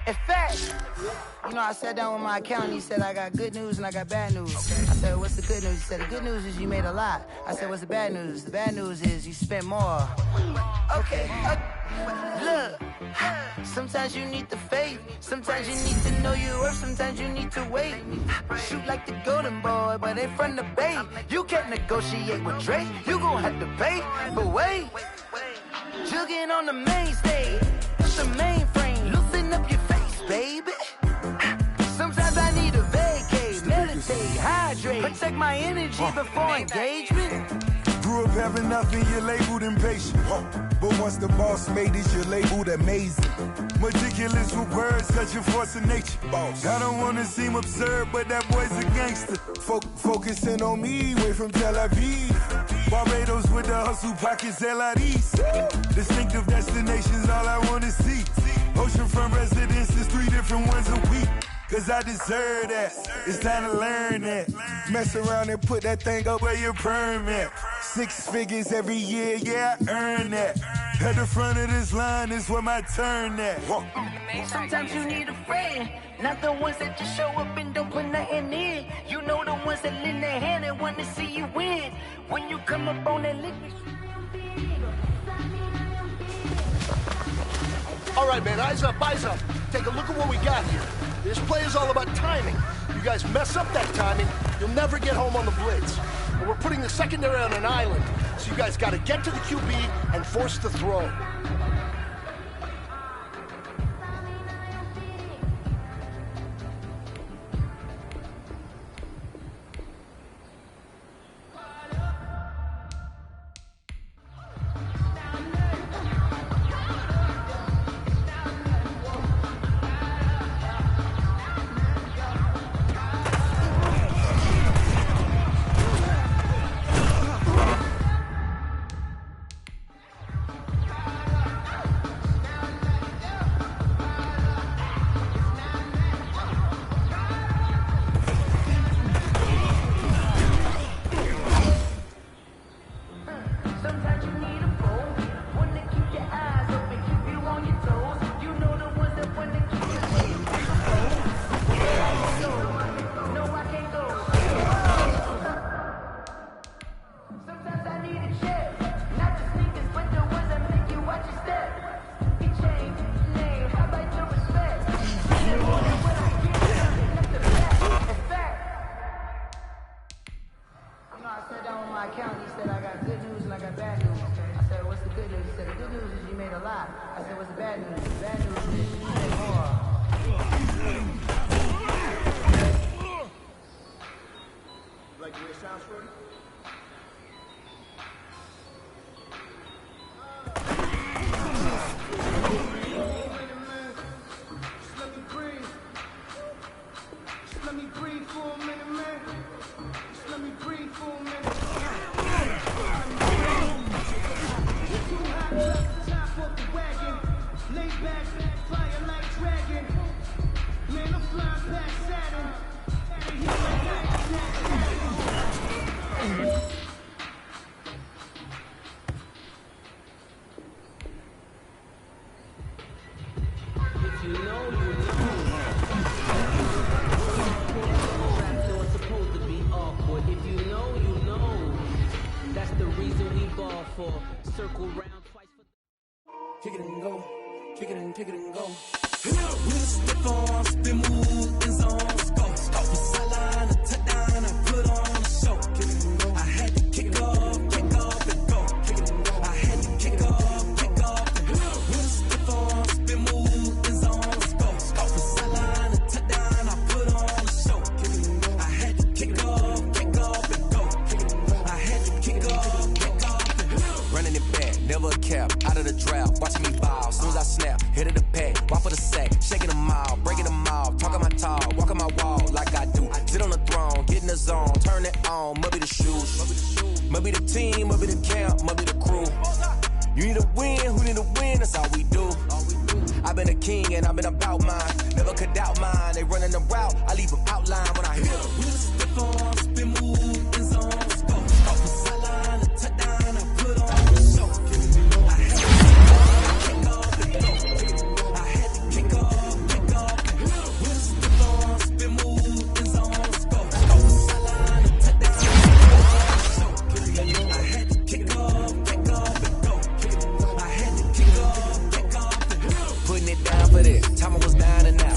In fact, you know, I sat down with my accountant. He said, I got good news and I got bad news. I said, what's the good news? He said, the good news is you made a lot. I said, what's the bad news? The bad news is you spent more. Okay. Look, sometimes you need the faith. Sometimes you need to know your worth. Sometimes you need to wait. Shoot like the golden boy, but they from the bay. You can't negotiate with Drake. You gon' have to pay. But wait, jugging on the main stage. It's the mainframe. Loosen up your face, baby. Sometimes I need a vacate, meditate, hydrate, protect my energy before engagement. Grew up having nothing, you're labeled impatient. But once the boss made it, you're labeled amazing. Meticulous with words, such a force of nature. I don't wanna seem absurd, but that boy's a gangster. Focusing on me, way from Tel Aviv. Barbados with the hustle pockets, LIDs. Distinctive destinations, all I wanna see. Oceanfront residences, 3 different ones a week. Cause I deserve that, it's time to learn that. Mess around and put that thing up where your permit. 6 figures every year, yeah, I earn that. At the front of this line is where my turn at. Sometimes you need a friend, not the ones that just show up and don't put nothing in. You know the ones that lend their hand and want to see you win. When you come up on that liquid. All right, man, eyes up, eyes up. Take a look at what we got here. This play is all about timing. You guys mess up that timing, you'll never get home on the blitz. But we're putting the secondary on an island, so you guys got to get to the QB and force the throw. for that. Time I was down and out.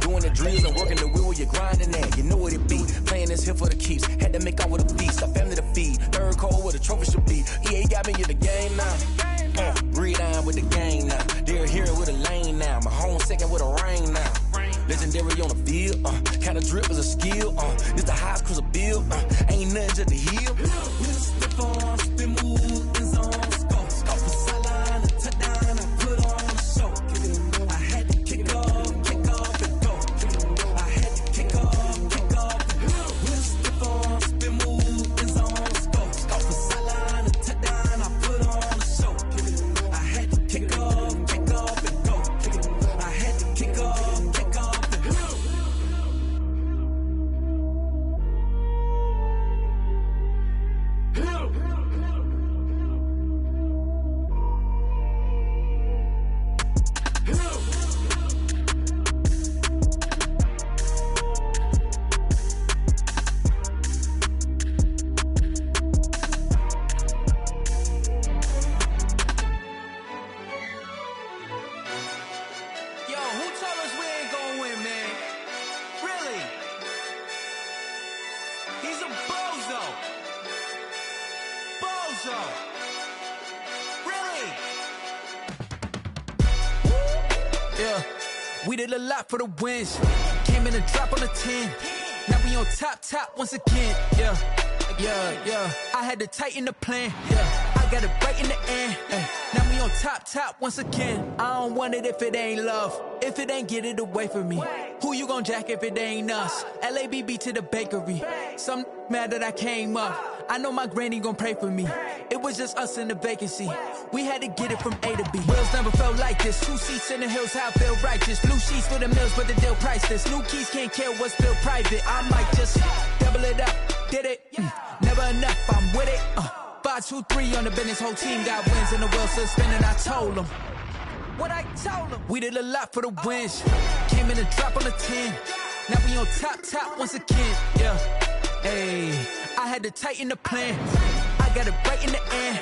Doing the drills and working the wheel where you're grinding at. You know what it be. Playing this here for the keeps. Had to make out with a feast. A family to feed. Third cold where the trophy should be. EA got me in the game now. Read on with the game now. They're here with a lane now. My home second with a rain now. Legendary on the field. Kind of drip is a skill. This the highest cruiser bill. Ain't nothing just to heal. Step on, spin move, and zone. Scope for sideline, a touchdown. I put on the show. I had to kick off and go. I had to kick off and go. Step on, spin move, and zone. Scope for sideline, a touchdown. I put on the show. I had to kick off and go. I had to kick off and go. We did a lot for the wins. Came in a drop on a 10. Now we on top once again. Yeah. I had to tighten the plan. Yeah. I got it right in the end. Now we on top once again. I don't want it if it ain't love. If it ain't, get it away from me. Who you gon' jack if it ain't us? LABB to the bakery. Some mad that I came up. I know my granny gon' pray for me. It was just us in the vacancy. We had to get it from A to B. Wheels never felt like this. 2 seats in the hills, how I feel righteous. Blue sheets for the mills, but the deal priceless. New keys can't care what's still private. I might just double it up. Did it? Never enough, I'm with it. 5, 2, 3 on the business. Whole team got wins and the wheels still spinning. I told them what I told them. We did a lot for the wins. Came in a drop on the 10. Now we on top once again. Yeah. Hey, I had to tighten the plan. I got it right in the end.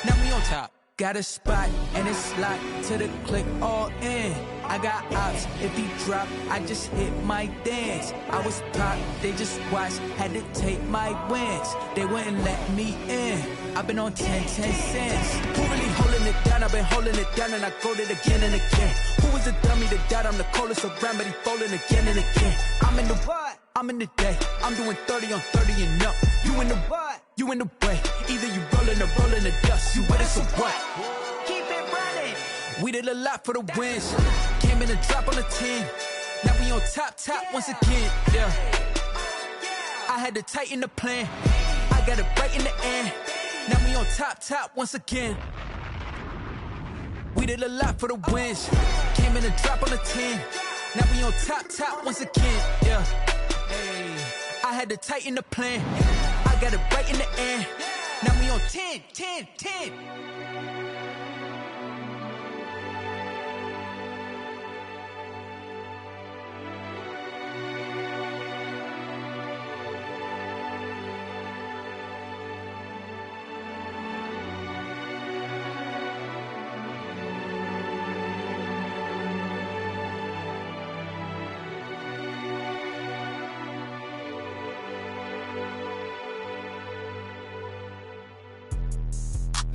Now we on top. Got a spot and it's locked to the click all in. I got ops, if he drop, I just hit my dance. I was pop, they just watched, had to take my wins. They wouldn't let me in. I've been on 10 cents. Who really holding it down? I've been holding it down and I go it again and again. Who was the dummy that died? I'm the coldest around, but he folding again and again. I'm in the what? I'm in the day. I'm doing 30 on 30 and up. You in the what? You in the way. Either you rolling or rolling the dust. You with us or what? Keep it running. We did a lot for the wins. Came in a drop on the 10. Now we on top once again. Yeah. I had to tighten the plan. I got it right in the end. Now we on top once again. We did a lot for the wins. Came in a drop on the 10. Now we on top once again. Yeah. Hey, I had to tighten the plan. I got it right in the end. Now we on 10.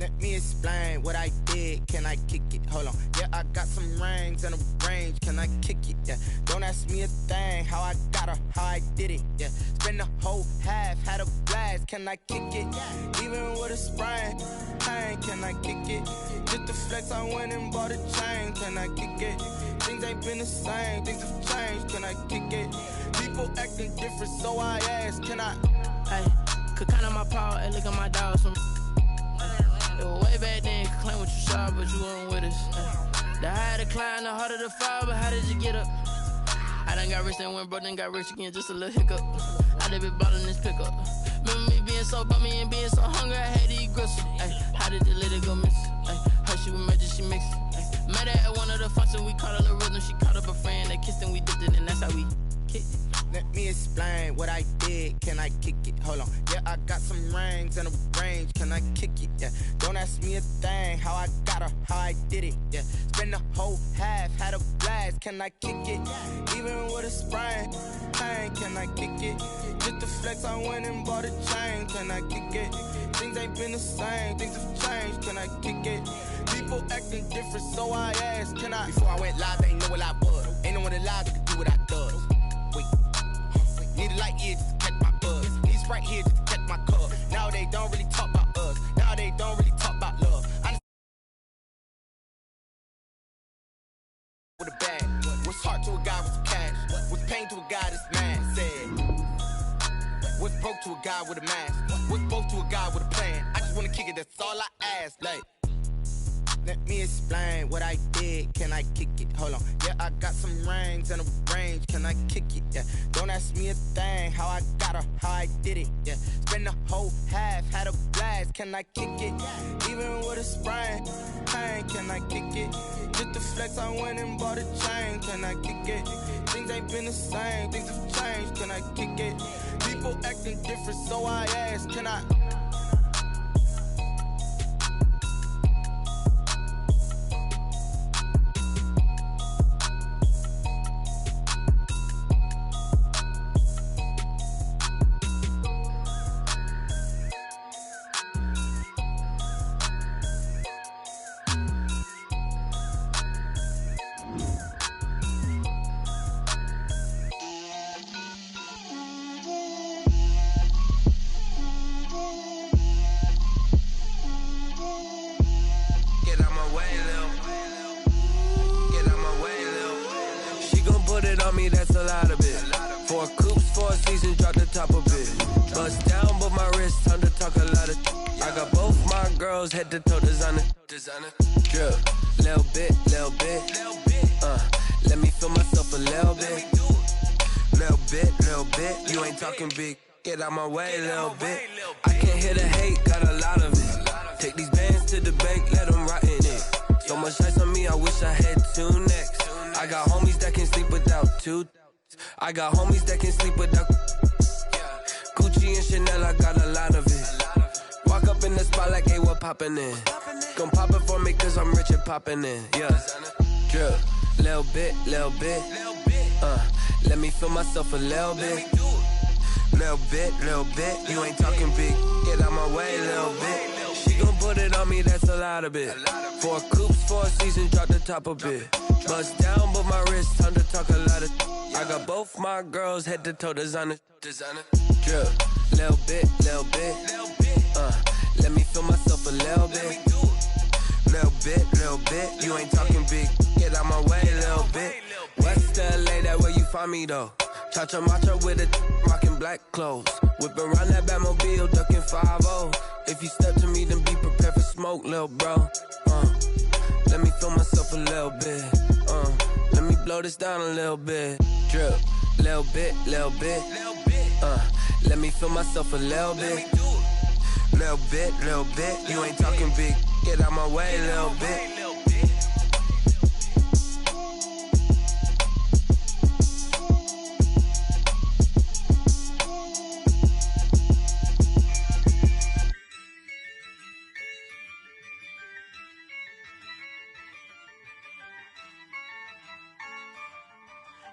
Let me explain what I did. Can I kick it? Hold on. Yeah, I got some rings and a range. Can I kick it? Yeah. Don't ask me a thing. How I got her, how I did it. Yeah. Spend the whole half, had a blast. Can I kick it? Even with a sprain. Hey, can I kick it? Just the flex, I went and bought a chain. Can I kick it? Things ain't been the same. Things have changed. Can I kick it? People acting different, so I ask. Can I? Hey, could count on my power and look at my dogs from. It was way back then, could claim what you saw, but you weren't with us. The higher the climb, the harder the fall, but how did you get up? I done got rich, then went broke, then got rich again, just a little hiccup. I done been ballin' this pickup. Remember me being so bummy and being so hungry, I had to eat gristle. Ay, how did the lady go miss? Her she was magic, she mixed. Met her at one of the functions, we caught a little rhythm, she caught up a friend, they kissed and we dipped it, and that's how we kicked it. Let me explain what I did. Can I kick it? Hold on. Yeah, I got some rings and a range. Can I kick it? Yeah. Don't ask me a thing. How I got her, how I did it. Yeah. Spend the whole half, ass, can I kick it? Even with a sprain, pain, can I kick it? Just the flex, I went and bought a chain, can I kick it? Things ain't been the same, things have changed, can I kick it? People acting different, so I asked, can I? Before I went live, they ain't know what I was. Ain't no one alive that could do what I does. Wait, need a light year just to catch my buzz. Need Sprite here just to catch my cup. Now they don't really talk about us. Now they don't really talk about love. I with a bag. What's heart to a guy with some cash? What's pain to a guy that's mad? Said. What's broke to a guy with a mask? What's both to a guy with a plan? I just wanna kick it, that's all I ask. Like, let me explain what I did. Can I kick it? Hold on. Yeah, I got some rings and a range. Can I kick it? Yeah. Don't ask me a thing. How I got her, how I did it. Yeah. Spend the whole half, had a blast. Can I kick it? Even with a sprain, pain. Can I kick it? Just the flex, I went and bought a chain. Can I kick it? Things ain't been the same. Things have changed. Can I kick it? People acting different, so I asked, can I? That's a lot of it. 4 coops, 4 seasons, drop the top of it. Bust down, but my wrist, time to talk a lot of. I got both my girls head to toe designer. Drip, little bit. Let me feel myself a little bit. Little bit. You ain't talking big. Get out my way, little bit. I can't hear the hate, got a lot of it. Take these bands to the bank, let them rot in it. So much ice on me, I wish I had 2 necks. I got homies that can sleep without 2. I got homies that can sleep without Gucci and Chanel, I got a lot of it. Walk up in the spot like, hey, what poppin' in? Gon' pop it for me cause I'm rich and poppin' in. Yeah, drip, little bit. Let me feel myself a little bit. Little bit. You ain't talking big. Get out my way, little bit. She gon' put it on me, that's a lot of it. 4 coops, 4 seasons, drop the top of it. Bust down, but my wrist, time to talk a lot of. I got both my girls head to toe designer. Drip, little bit. Let me feel myself a little bit. Little bit. You ain't talking big. Get out my way, little bit. West LA, that where you find me though. Cha-cha matcha with a rockin' black clothes. Whip around that Batmobile, ducking 5-0. If you step to me, then be prepared for smoke, little bro. Let me feel myself a little bit. Let me blow this down a little bit. Drip, little bit. Let me feel myself a little bit. Little bit. You ain't talking big. Get out my way, little bit.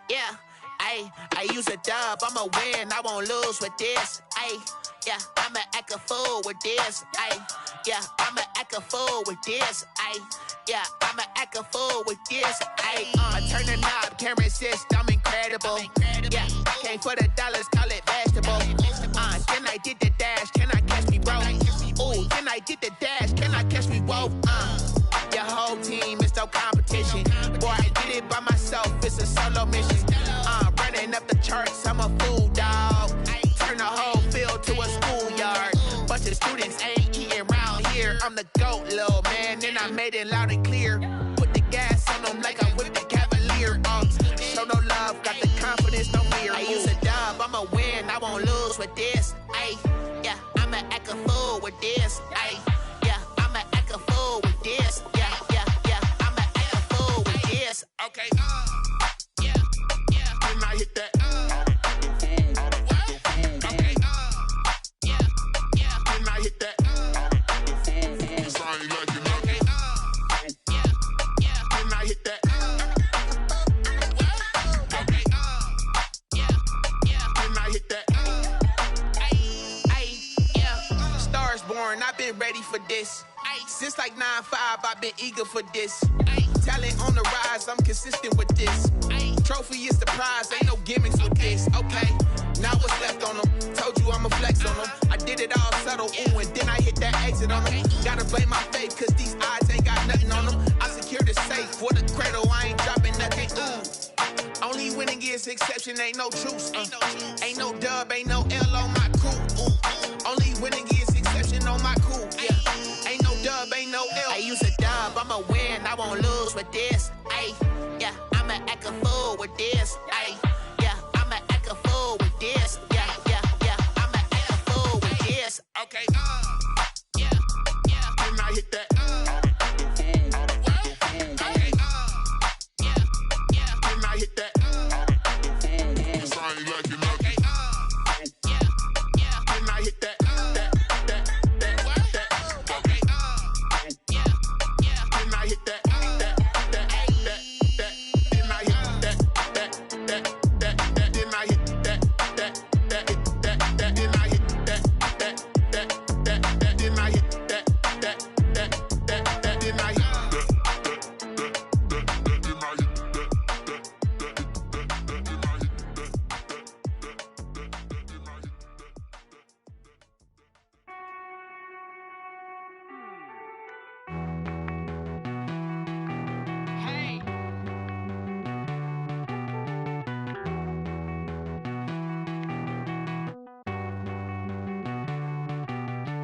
Yeah, I use a dub, I'ma win, I won't lose with this. Yeah, I'ma act a fool with this. Yeah, I'ma act a fool with this. Yeah, I'ma act a fool with this. I turn the knob, can't resist, I'm incredible. Yeah, came for the dollars, call it vegetable. Then I did the dash, can I catch me, bro? Ooh, then I did the dash, can I catch me, whoa? Your whole team is no competition. Boy, I did it by myself, it's a solo mission. Running up the charts, I'm a fool, dog. Turn the whole field to a schoolyard. Bunch of students ain't eating round here. I'm the GOAT, little man, and I made it loud and clear. Put the gas on them like I'm with the Cavalier. Show no love, got the confidence, no fear. I use a dub, I'ma win, I won't lose with this. Yeah, I'ma act a fool with this. Yeah, I'ma act a fool with this. Yeah, I'ma act a fool with this. Okay, yeah, can I hit that? Okay, yeah, can I hit that? Cause I ain't like it, okay, yeah, can I hit that? been ready for this. Since like 9-5, I've been eager for this. Talent on the rise, I'm consistent with this. Trophy is the prize, ain't no gimmicks with this. Okay, now what's left on them? Told you I'ma flex on them. I did it all subtle, ooh, and then I hit that exit on them. Gotta blame my faith, cause these odds ain't got nothing on them. I secure the safe for the cradle, I ain't dropping nothing, ooh. Only winning is exception, ain't no truce. Ain't no dub, ain't no L on my crew. Only winning is exception on my crew. Yeah, ain't no dub, ain't no L. I use a dub, I'ma win, I won't lose with this. Ay, yeah, I'ma act a fool with this. Ay, yeah, I'ma act a fool with this. Yeah, yeah, yeah, I'ma act a fool with this. Okay, yeah, yeah. Then I hit that. Okay, yeah, yeah. Then I hit that. I ain't like it. Okay, yeah, yeah. Then I hit that. Okay, yeah, yeah. Then I hit that.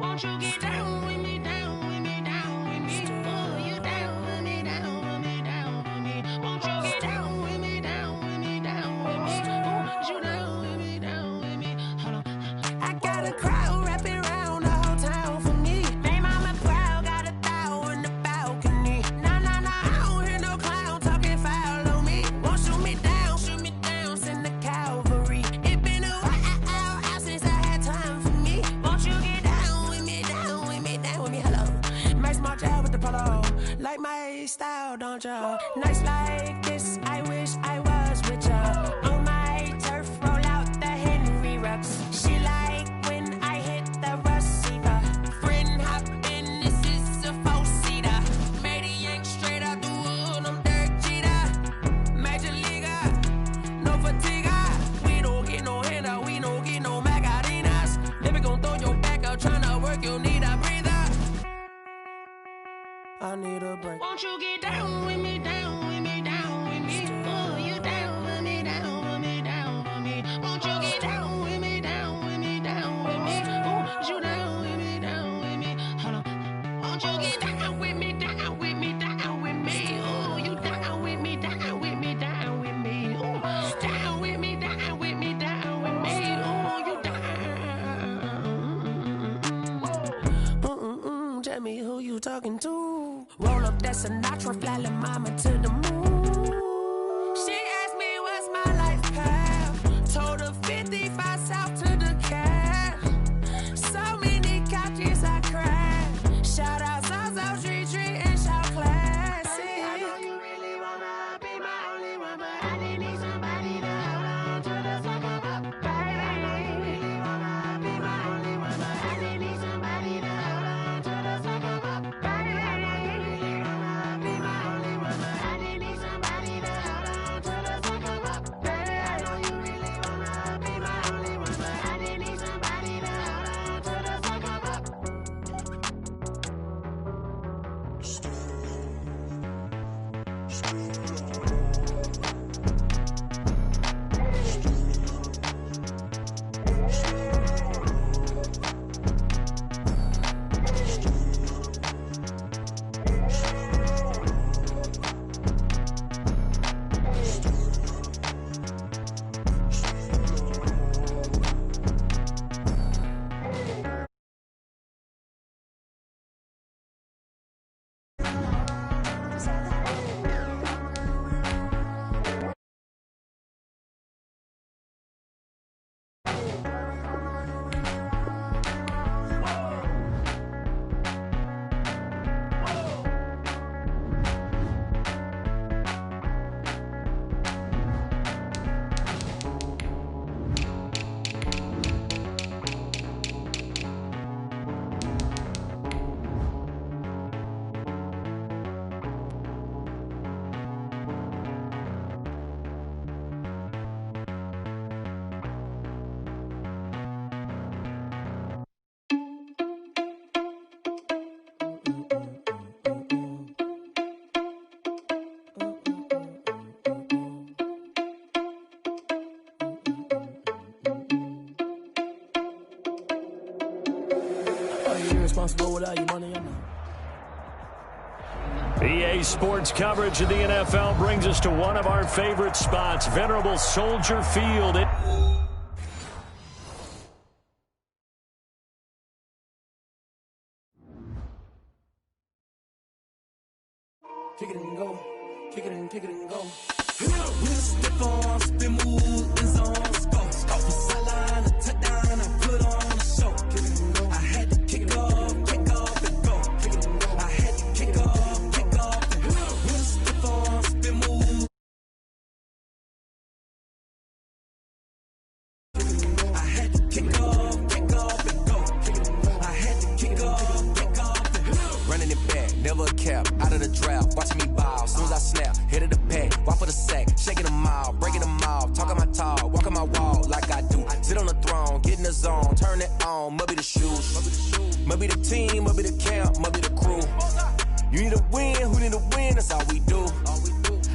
Won't you get down with me, down with me, down with me? Oh, you down with me, down with me, down with me. Won't you get down with me, down with me, down with me? Oh, you down with me, down with me? Hold on. I got a crowd wrapping around the whole town for me. They mama proud, got a thou in the balcony. Nah, nah, nah, I don't hear no clown talking foul on me. Won't shoot me down, send the cavalry. It been a while since I had time for me. Won't you get down with me, down with me, down with me? Hello. Nice march out with the polo. Like my style, don't ya? Nice like this, I wish I was with ya. On my turf, roll out the Henry Rux. She like when I hit the receiver. Friend hop in, this is a four-seater. Made a yank straight out the wood, I'm Derek Jeter. Major leaguer, no fatigue. We don't get no handout, we don't get no Macarinas. Never gon' throw your back out, tryna work, you need a breather. I need a break. Won't you get down with me, down with me, down with me? Oh, you down with me, down with me, down with me. Won't you get down with me, down with me, down with me? Oh, you down with me, down with me? Hold on. Won't you get down with me, down with me, down with me? Oh, you down with me, down with me, down with me? Oh, down with me, down with me, down with me? Oh, you down. Tell me who you talking to. Roll up that Sinatra, fly la mama to the moon. She asked me what's my life path. Told her 55 south to the cat. So many couches I cried. Shout out South Street and shout classic. I know you really wanna be my only one, but I didn't need somebody to hold on to the fuck up, baby. I know you really wanna be my only one, but I didn't need somebody to hold on to the fuck up, baby. I know you really wanna be my only one, but I didn't need somebody to hold on to the fuck up, baby. I know you really wanna be my only one, but I didn't need somebody to hold on to the fuck up. responsible without your money, I'm not. EA Sports coverage of the NFL brings us to one of our favorite spots, venerable Soldier Field. Kick it and go. Kick it and go. We'll stiff on, spin move, in zone, go. From sideline to touchdown, I put on a show. Kick it and go. I had to kick off and go. Kick it and go. I had to kick off and go. We'll stiff on, spin move. I had to kick off and go. I had to kick off and go. Running it back, never a cap, out of the draft, watching me ball, soon as I snap, hit of the pack, walk for the sack, shaking them all, breaking them off, talking my talk, walking my wall like I do, sit on the throne, get in the zone, turn it on, must be the shoes, must be the team, must be the camp, must be the crew, you need a win, who need a win, that's all we do,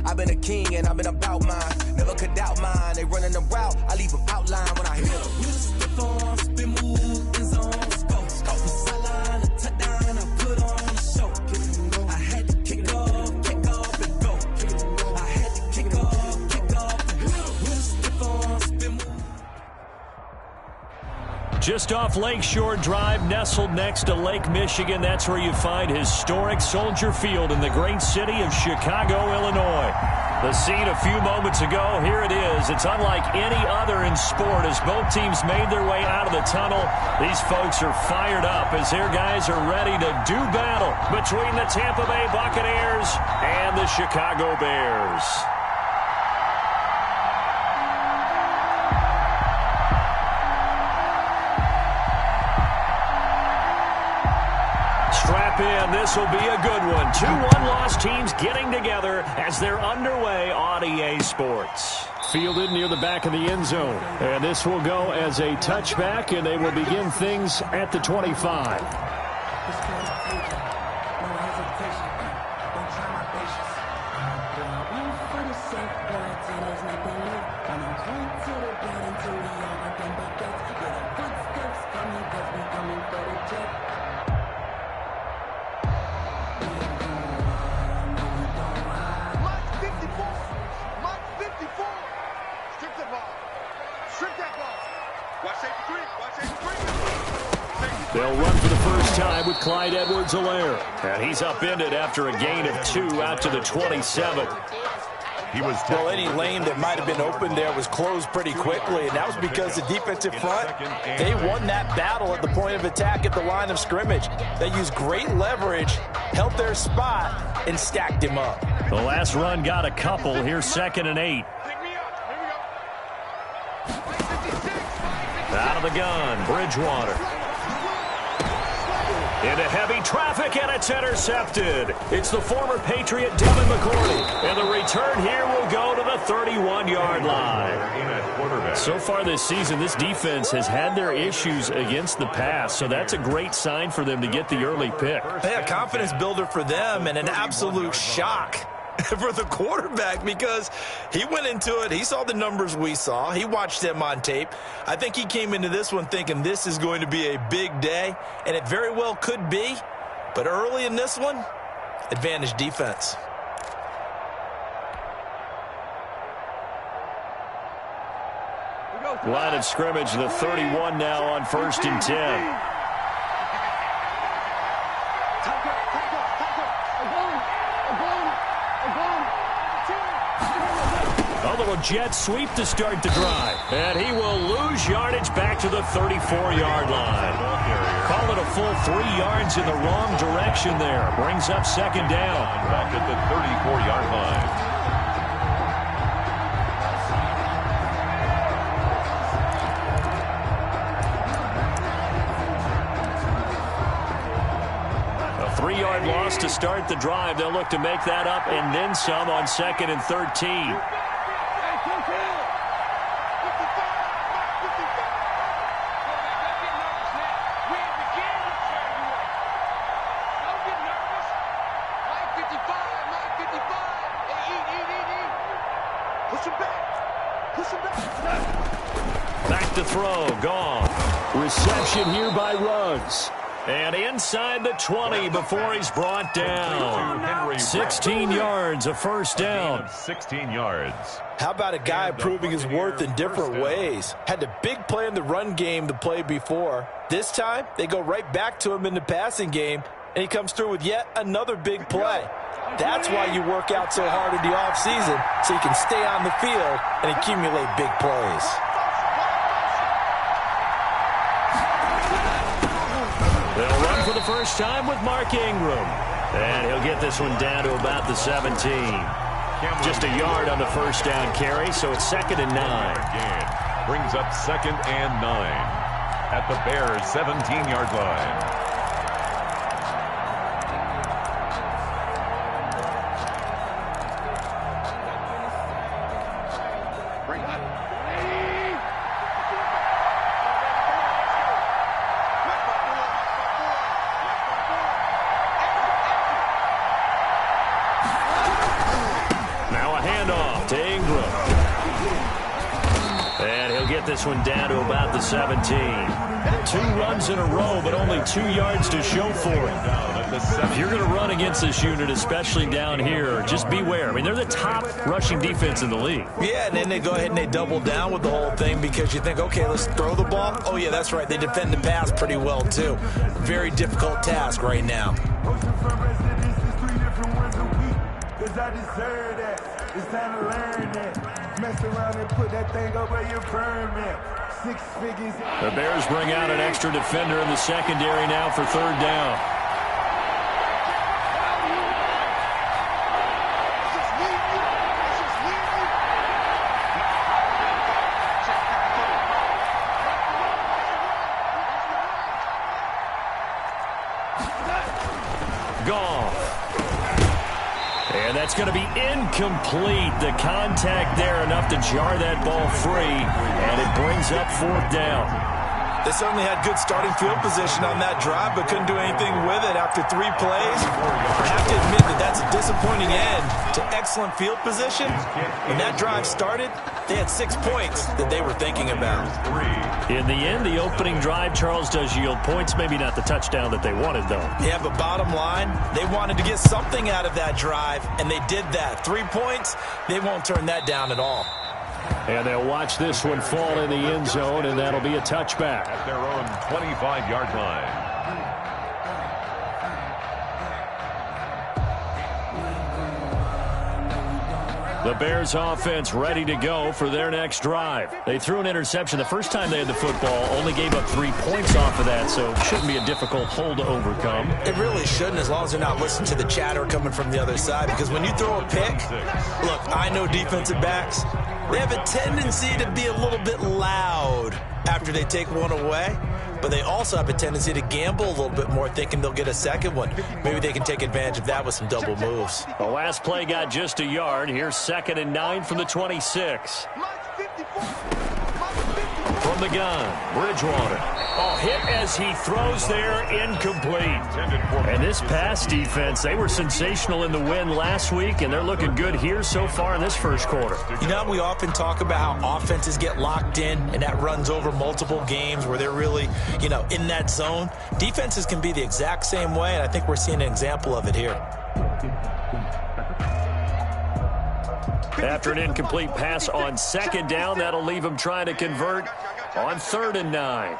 I've been a king and I've been about mine, never could doubt mine, they running the route, I leave them outline when I hit them. We'll step on, spin move, in zone, go. From sideline to touchdown, I put on a show. I had to kick off and go. I had to kick off and go. We'll step on, spin move. Just off Lakeshore Drive, nestled next to Lake Michigan, that's where you find historic Soldier Field in the great city of Chicago, Illinois. The scene a few moments ago, here it is. It's unlike any other in sport as both teams made their way out of the tunnel. These folks are fired up as their guys are ready to do battle between the Tampa Bay Buccaneers and the Chicago Bears. Strap in, this will be a good one. 2 one-loss teams getting together as they're underway on EA Sports. Fielded near the back of the end zone. And this will go as a touchback, and they will begin things at the 25. They'll run for the first time with Clyde Edwards-Helaire. And he's upended after a gain of 2 out to the 27. Well, any lane that might have been open there was closed pretty quickly, and that was because the defensive front, they won that battle at the point of attack at the line of scrimmage. They used great leverage, held their spot, and stacked him up. The last run got a couple. Here's 2nd and 8. Out of the gun, Bridgewater. Into heavy traffic, and it's intercepted. It's the former Patriot Devin McCourty. And the return here will go to the 31-yard line. So far this season, this defense has had their issues against the pass, so that's a great sign for them to get the early pick. Yeah, confidence builder for them and an absolute shock for the quarterback because he went into it. He saw the numbers we saw. He watched them on tape. I think he came into this one thinking this is going to be a big day, and it very well could be. But early in this one, advantage defense. Line of scrimmage, the 31 now on 1st and 10. A little jet sweep to start the drive. And he will lose yardage back to the 34-yard line. Call it a full 3 yards in the wrong direction there. Brings up 2nd down. Back at the 34-yard line. A 3-yard loss to start the drive. They'll look to make that up and then some on 2nd and 13. Back to throw, gone. Reception here by Ruggs. And inside the 20 before he's brought down. 16 yards, a first down. 16 yards. How about a guy proving his worth in different ways? Had a big play in the run game the play before. This time, they go right back to him in the passing game, and he comes through with yet another big play. That's why you work out so hard in the offseason, so you can stay on the field and accumulate big plays. They'll run for the first time with Mark Ingram. And he'll get this one down to about the 17. Just a yard on the first down carry, so it's 2nd and 9. Brings up 2nd and 9 at the Bears' 17-yard line. This one down to about the 17. 2 runs in a row, but only 2 yards to show for it. If you're going to run against this unit, especially down here, just beware. I mean, they're the top rushing defense in the league. Yeah, and then they go ahead and they double down with the whole thing because you think, okay, let's throw the ball. Oh, yeah, that's right. They defend the pass pretty well, too. Very difficult task right now. It's time to learn that. Mess around and put that thing over your permit. 6 figures. The Bears bring out an extra defender in the secondary now for 3rd down. That's going to be incomplete. The contact there enough to jar that ball free, and it brings up 4th down. They certainly had good starting field position on that drive, but couldn't do anything with it after 3 plays. I have to admit that that's a disappointing end to excellent field position. When that drive started, they had 6 points that they were thinking about. In the end, the opening drive, Charles, does yield points. Maybe not the touchdown that they wanted, though. Yeah, but bottom line, they wanted to get something out of that drive, and they did that. 3 points, they won't turn that down at all. And they'll watch this one fall in the end zone, and that'll be a touchback. At their own 25-yard line. The Bears offense ready to go for their next drive. They threw an interception the first time they had the football, only gave up 3 points off of that, so it shouldn't be a difficult hole to overcome. It really shouldn't, as long as they're not listening to the chatter coming from the other side, because when you throw a pick, look, I know defensive backs, they have a tendency to be a little bit loud after they take one away, but they also have a tendency to gamble a little bit more, thinking they'll get a second one. Maybe they can take advantage of that with some double moves. The last play got just a yard. Here's 2nd and 9 from the 26. From the gun, Bridgewater. Oh, hit as he throws there, incomplete. And this pass defense, they were sensational in the win last week, and they're looking good here so far in this first quarter. You know, we often talk about how offenses get locked in, and that runs over multiple games where they're really, you know, in that zone. Defenses can be the exact same way, and I think we're seeing an example of it here. After an incomplete pass on 2nd down, that'll leave him trying to convert on 3rd and 9.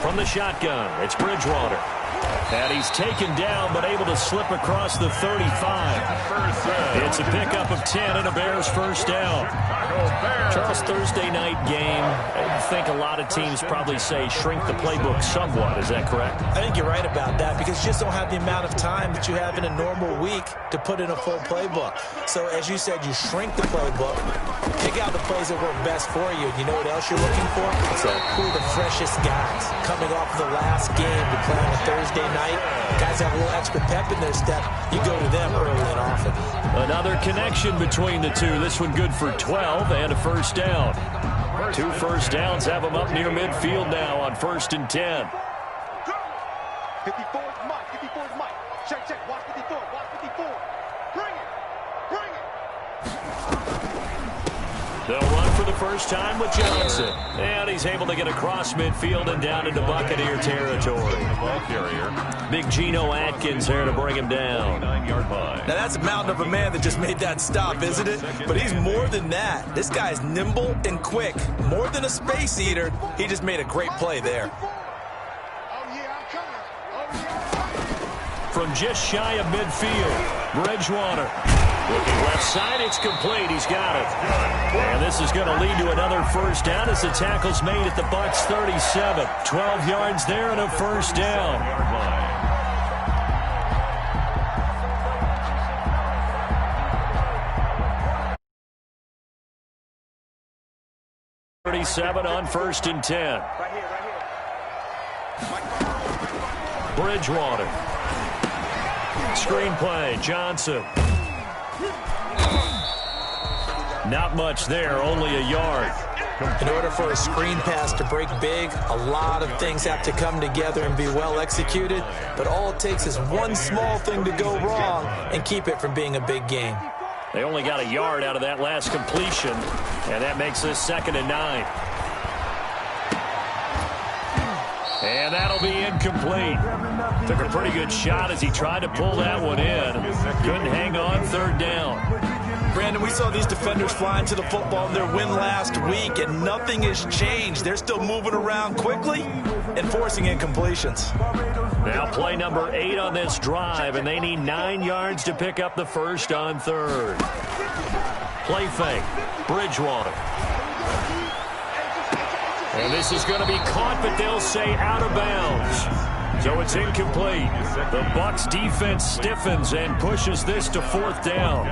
From the shotgun, it's Bridgewater. And he's taken down, but able to slip across the 35. It's a pickup of 10 and a Bears first down. Charles, Thursday night game, I think a lot of teams probably say shrink the playbook somewhat. Is that correct? I think you're right about that, because you just don't have the amount of time that you have in a normal week to put in a full playbook. So as you said, you shrink the playbook, pick out the plays that work best for you. And you know what else you're looking for? Who are the freshest guys coming off the last game to play on a Thursday night? Guys have a little extra pep in their step. You go to them early and often. Another connection between the two. This one good for 12 and a first down. 2 first downs have them up near midfield now on 1st and 10. 54 is Mike. 54 is Mike. Check, check. Watch 54. Watch 54. Bring it. Bring it. They'll run for the first time with Johnson. And he's able to get across midfield and down into Buccaneer territory. Big Geno Atkins there to bring him down. Now that's a mountain of a man that just made that stop, isn't it? But he's more than that. This guy's nimble and quick. More than a space eater. He just made a great play there. From just shy of midfield, Bridgewater. Looking left side, it's complete. He's got it. And this is going to lead to another first down as the tackle's made at the Bucs 37. 12 yards there and a first down. 37 on 1st and 10. Bridgewater. Screen play, Johnson. Not much there, only a yard. In order for a screen pass to break big, a lot of things have to come together and be well executed, but all it takes is one small thing to go wrong and keep it from being a big game. They only got a yard out of that last completion, and that makes this 2nd and 9. And that'll be incomplete. Took a pretty good shot as he tried to pull that one in. Couldn't hang on 3rd down. Brandon, we saw these defenders fly into the football in their win last week, and nothing has changed. They're still moving around quickly and forcing incompletions. Now play number 8 on this drive, and they need 9 yards to pick up the first on 3rd. Play fake. Bridgewater. And this is going to be caught, but they'll say out of bounds. So it's incomplete. The Bucs defense stiffens and pushes this to 4th down.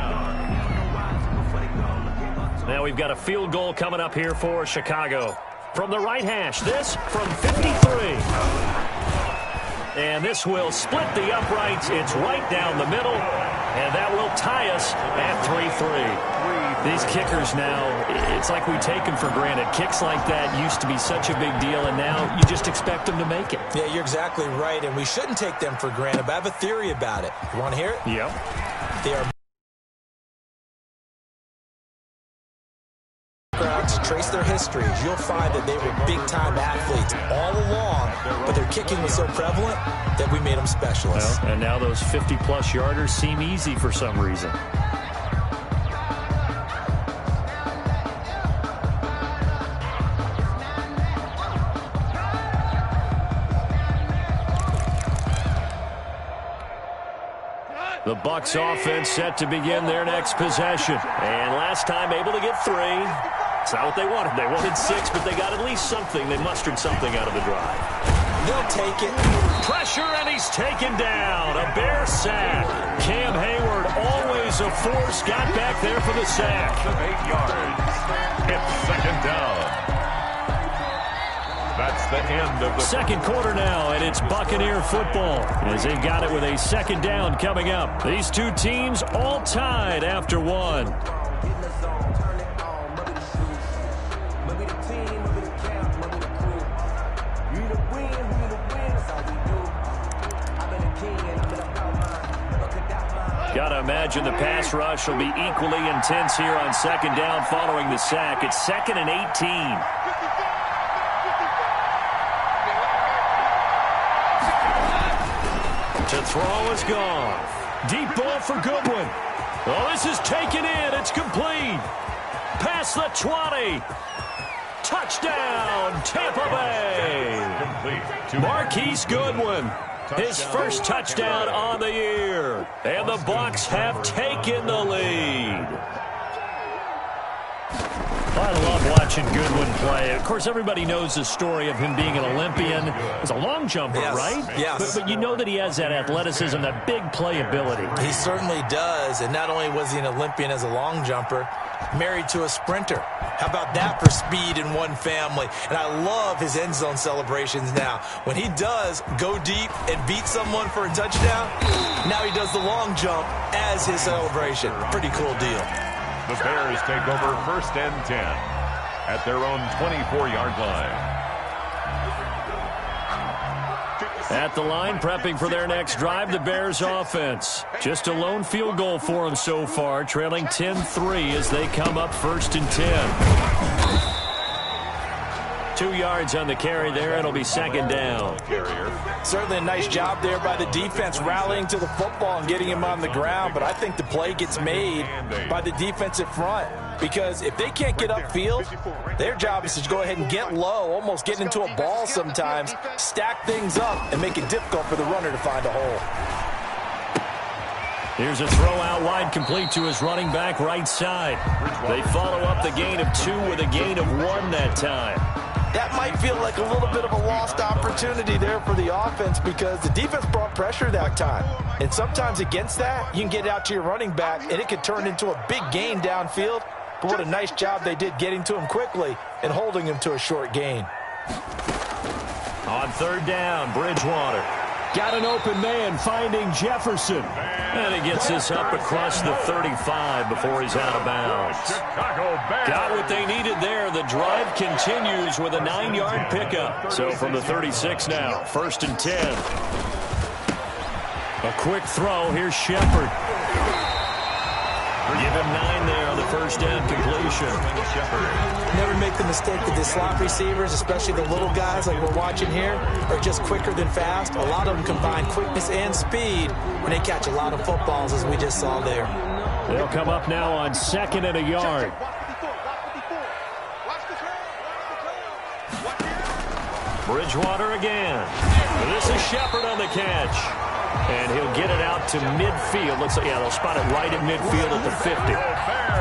Now we've got a field goal coming up here for Chicago. From the right hash, this from 53. And this will split the uprights. It's right down the middle. And that will tie us at 3-3. These kickers now, it's like we take them for granted. Kicks like that used to be such a big deal, and now you just expect them to make it. Yeah, you're exactly right, and we shouldn't take them for granted, but I have a theory about it. You want to hear it? Yep. They are to trace their histories. You'll find that they were big-time athletes all along, but their kicking was so prevalent that we made them specialists. Well, and now those 50-plus yarders seem easy for some reason. The Bucs offense set to begin their next possession. And last time able to get 3. It's not what they wanted. They wanted 6, but they got at least something. They mustered something out of the drive. They'll take it. Pressure, and he's taken down. A Bear sack. Cam Hayward, always a force, got back there for the sack. 8 yards. It's 2nd down. That's the end of the 2nd quarter now, and it's Buccaneer football as they've got it with a 2nd down coming up. These two teams all tied after 1. Gotta imagine the pass rush will be equally intense here on 2nd down following the sack. It's 2nd and 18. To throw is gone. Deep ball for Goodwin. Oh, this is taken in. It's complete. Past the 20. Touchdown, Tampa Bay. Marquise Goodwin. His first touchdown on the year. And the Bucs have taken the lead. I love watching Goodwin play. Of course, everybody knows the story of him being an Olympian. He's a long jumper, right? Yes. But you know that he has that athleticism, that big playability. He certainly does. And not only was he an Olympian as a long jumper, married to a sprinter. How about that for speed in one family? And I love his end zone celebrations now. When he does go deep and beat someone for a touchdown, now he does the long jump as his celebration. Pretty cool deal. The Bears take over 1st and 10 at their own 24-yard line. At the line, prepping for their next drive, the Bears offense. Just a lone field goal for them so far, trailing 10-3 as they come up 1st and 10. 2 yards on the carry there. It'll be 2nd down. Certainly a nice job there by the defense rallying to the football and getting him on the ground, but I think the play gets made by the defensive front. Because if they can't get upfield, their job is to go ahead and get low, almost get into a ball sometimes, stack things up, and make it difficult for the runner to find a hole. Here's a throw out wide, complete to his running back right side. They follow up the gain of 2 with a gain of 1 that time. That might feel like a little bit of a lost opportunity there for the offense because the defense brought pressure that time. And sometimes against that, you can get out to your running back, and it could turn into a big gain downfield. But what a nice job they did getting to him quickly and holding him to a short gain. On 3rd down, Bridgewater. Got an open man finding Jefferson. And he gets this up across the 35 before he's out of bounds. Got what they needed there. The drive continues with a 9-yard pickup. So from the 36 now, 1st and 10. A quick throw. Here's Shepard. Give him 9 there on the 1st down completion. Never make the mistake that the slot receivers, especially the little guys like we're watching here, are just quicker than fast. A lot of them combine quickness and speed when they catch a lot of footballs, as we just saw there. They'll come up now on 2nd and a yard. Bridgewater again. This is Shepard on the catch. And he'll get it out to midfield. Looks like, yeah, they'll spot it right at midfield at the 50.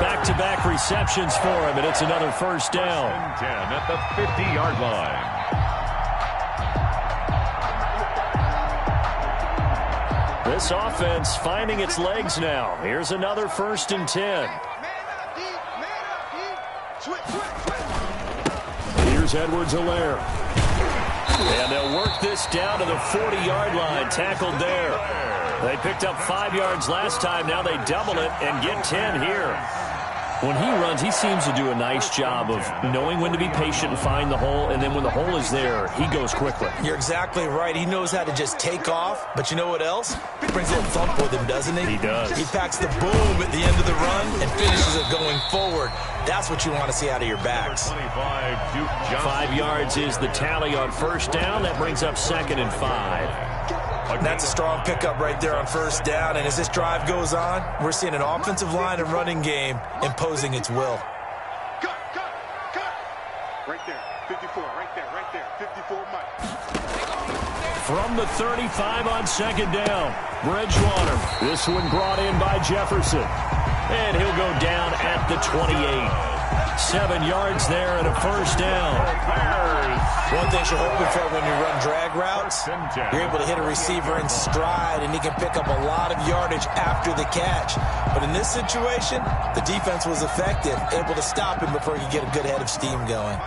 Back-to-back receptions for him, and it's another 1st down. 10 at the 50-yard line. This offense finding its legs now. Here's another 1st and 10. Here's Edwards-Helaire. And they'll work this down to the 40-yard line. Tackled there. They picked up 5 yards last time. Now they double it and get 10 here. When he runs, he seems to do a nice job of knowing when to be patient and find the hole, and then when the hole is there, he goes quickly. You're exactly right. He knows how to just take off, but you know what else? He brings a little thump with him, doesn't he? He does. He packs the boom at the end of the run and finishes it going forward. That's what you want to see out of your backs. 5 yards is the tally on 1st down. That brings up 2nd and 5. And that's a strong pickup right there on 1st down. And as this drive goes on, we're seeing an offensive line and running game imposing its will. Cut. Right there, 54, right there, 54, Mike. From the 35 on 2nd down, Bridgewater. This one brought in by Jefferson. And he'll go down at the 28. 7 yards there and a 1st down. One thing you're hoping for when you run drag routes, you're able to hit a receiver in stride, and he can pick up a lot of yardage after the catch. But in this situation, the defense was effective, able to stop him before he could get a good head of steam going.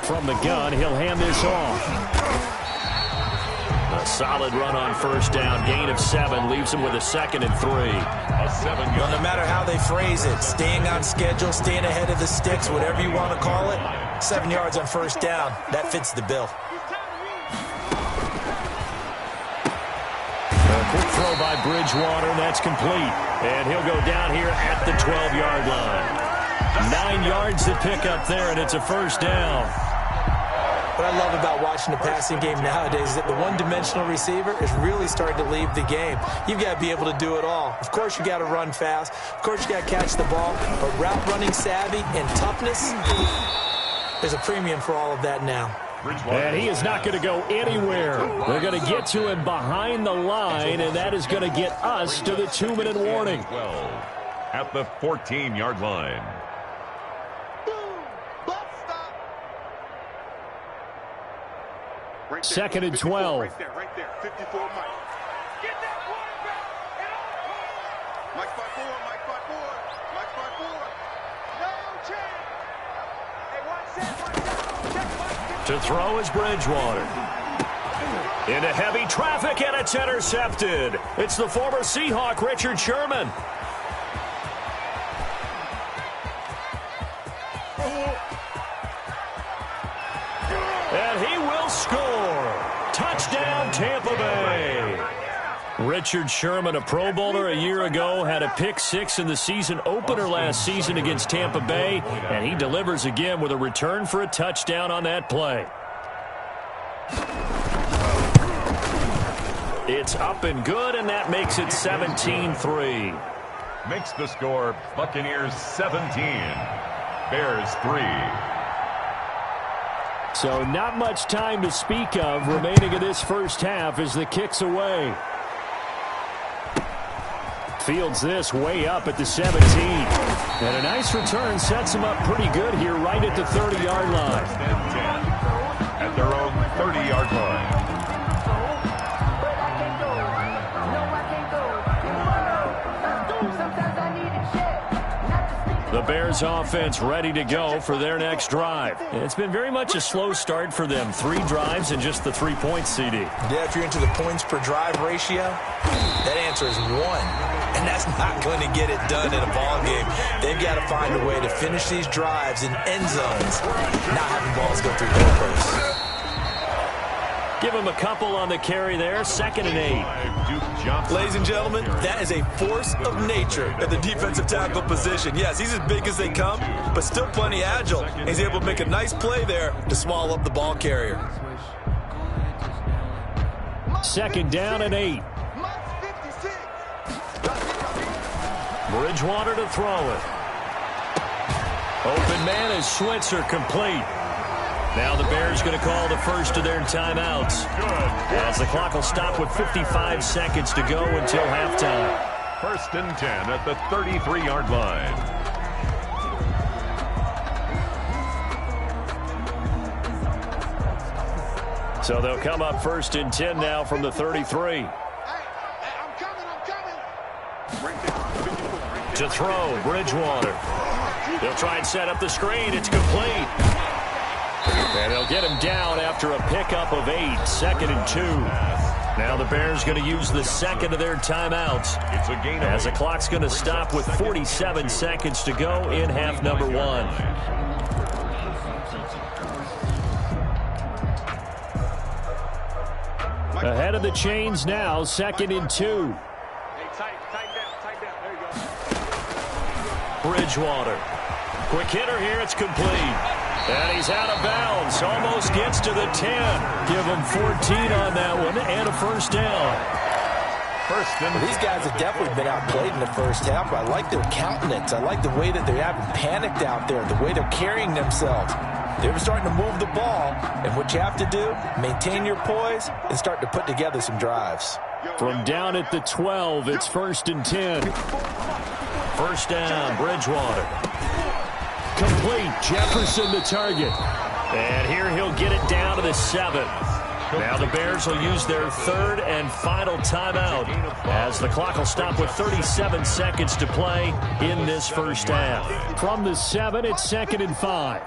From the gun, he'll hand this off. A solid run on 1st down. Gain of 7 leaves him with a 2nd and 3. Well, no matter how they phrase it, staying on schedule, staying ahead of the sticks, whatever you want to call it, 7 yards on 1st down, that fits the bill. A quick throw by Bridgewater, that's complete. And he'll go down here at the 12-yard line. 9 yards to pick up there, and it's a 1st down. What I love about watching the passing game nowadays is that the one-dimensional receiver is really starting to leave the game. You've got to be able to do it all. Of course, you got to run fast. Of course, you got to catch the ball. But route running savvy and toughness, there's a premium for all of that now. And he is not going to go anywhere. They're going to get to him behind the line, and that is going to get us to the 2-minute warning. 12 at the 14-yard line. Right there, 2nd and 12. Right there, 54, Mike. Get that quarterback at all costs. Mike 5-4. To throw is Bridgewater. Into heavy traffic, and it's intercepted. It's the former Seahawk, Richard Sherman. Tampa Bay. Richard Sherman, a Pro Bowler a year ago, had a pick 6 in the season opener last season against Tampa Bay, and he delivers again with a return for a touchdown on that play. It's up and good, and that makes it 17-3. Makes the score Buccaneers 17, Bears 3. So not much time to speak of remaining in this first half as the kick's away. Fields this way up at the 17. And a nice return sets him up pretty good here right at the 30-yard line. At their own 30-yard line. The Bears offense ready to go for their next drive. It's been very much a slow start for them. 3 drives and just the 3 points, CD. Yeah, if you're into the points per drive ratio, that answer is 1. And that's not going to get it done in a ball game. They've got to find a way to finish these drives in end zones, not having balls go through goalposts. Give him a couple on the carry there. 2nd and 8. Ladies and gentlemen, that is a force of nature at the defensive tackle position. Yes, he's as big as they come, but still plenty agile. He's able to make a nice play there to swallow up the ball carrier. 2nd down and 8. Bridgewater to throw it. Open man is Switzer, complete. Now the Bears going to call the first of their timeouts as the clock will stop with 55 seconds to go until halftime. 1st and 10 at the 33-yard line. So they'll come up 1st and 10 now from the 33. To throw, Bridgewater. They'll try and set up the screen. It's complete. And they'll get him down after a pickup of 8. 2nd and 2. Now the Bears going to use the second of their timeouts as the clock's going to stop with 47 seconds to go in half number 1. Ahead of the chains now, 2nd and 2. Bridgewater. Quick hitter here, it's complete. And he's out of bounds. Almost gets to the 10. Give him 14 on that one and a 1st down. These guys have definitely been outplayed in the first half, but I like their countenance. I like the way that they haven't panicked out there, the way they're carrying themselves. They're starting to move the ball, and what you have to do, maintain your poise and start to put together some drives. From down at the 12, it's 1st and 10. 1st down, Bridgewater. Complete, Jefferson the target. And here he'll get it down to the 7. Now the Bears will use their 3rd and final timeout as the clock will stop with 37 seconds to play in this first half. From the 7, it's 2nd and 5.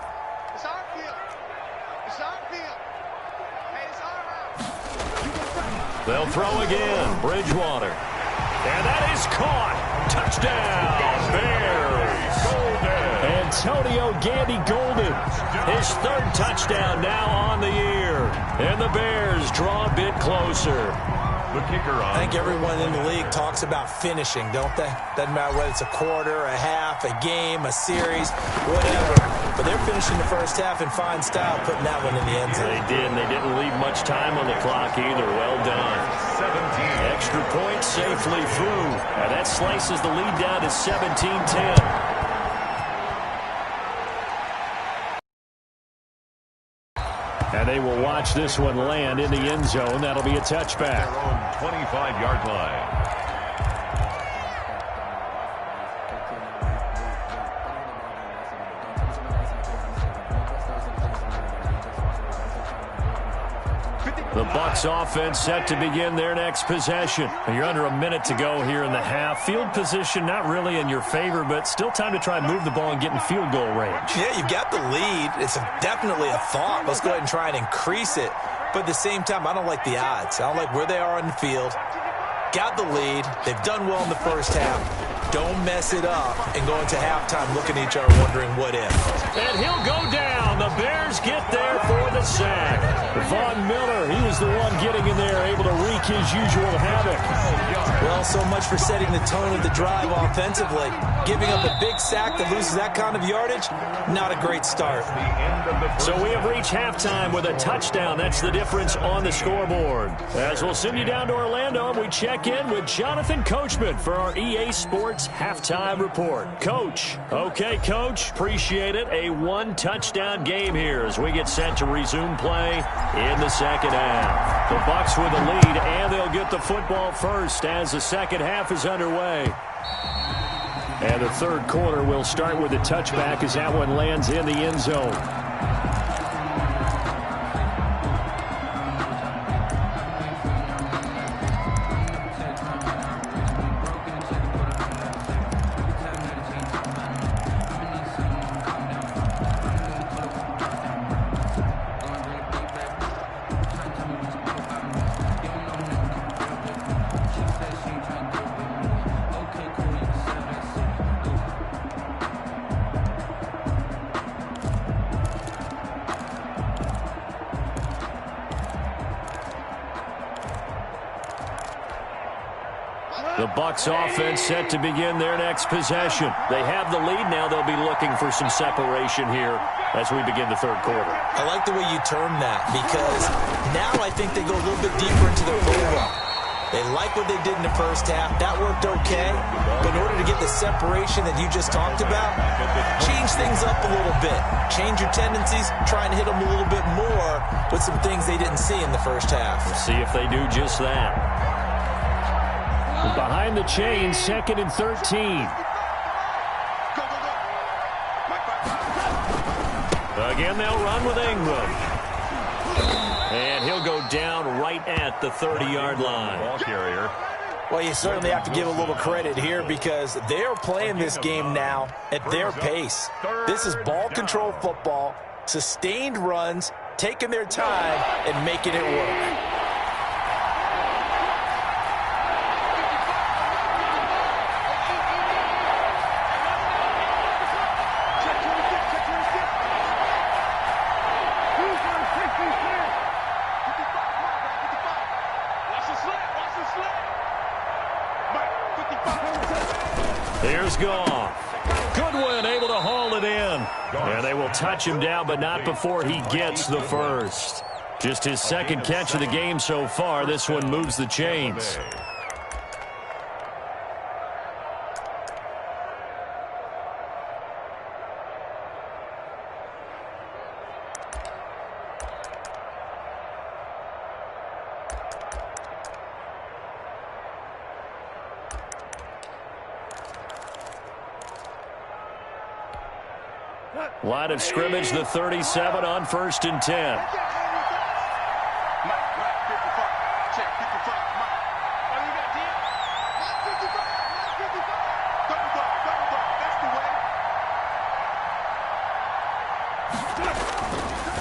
They'll throw again, Bridgewater. And that is caught. Touchdown, Bears. Antonio Gandy Golden, his 3rd touchdown now on the year. And the Bears draw a bit closer. The kicker on. I think everyone in the league talks about finishing, don't they? Doesn't matter whether it's a quarter, a half, a game, a series, whatever. But they're finishing the first half in fine style, putting that one in the end zone. They did, and they didn't leave much time on the clock either. Well done. 17. Extra point safely through. And that slices the lead down to 17-10. And they will watch this one land in the end zone. That'll be a touchback. Their own 25-yard line. The Bucs offense set to begin their next possession. You're under a minute to go here in the half. Field position not really in your favor, but still time to try and move the ball and get in field goal range. Yeah, you've got the lead. It's definitely a thought. Let's go ahead and try and increase it. But at the same time, I don't like the odds. I don't like where they are on the field. Got the lead. They've done well in the first half. Don't mess it up and go into halftime looking at each other wondering what if. And he'll go down. And the Bears get there for the sack. Von Miller, he was the one getting in there, able to wreak his usual havoc. Well, so much for setting the tone of the drive offensively. Giving up a big sack that loses that kind of yardage, not a great start. So we have reached halftime with a touchdown. That's the difference on the scoreboard. As we'll send you down to Orlando, and we check in with Jonathan Coachman for our EA Sports Halftime Report. Coach. Okay, Coach. Appreciate it. A one-touchdown game here as we get set to resume play in the second half. The Bucs with the lead, and they'll get the football first as the second half is underway. And the third quarter will start with a touchback as that one lands in the end zone. The Bucs offense set to begin their next possession. They have the lead. Now they'll be looking for some separation here as we begin the third quarter. I like the way you termed that because now I think they go a little bit deeper into their football. They like what they did in the first half. That worked okay. But in order to get the separation that you just talked about, change things up a little bit. Change your tendencies. Try and hit them a little bit more with some things they didn't see in the first half. We'll see if they do just that. Behind the chains, 2nd and 13. Again, they'll run with Ingram. And he'll go down right at the 30-yard line. Ball carrier. Well, you certainly have to give a little credit here because they're playing this game now at their pace. This is ball control football, sustained runs, taking their time, and making it work. Here's Goff. Goodwin able to haul it in. And they will touch him down, but not before he gets the first. Just his second catch of the game so far. This one moves the chains. Line of scrimmage, the 37 on 1st and 10.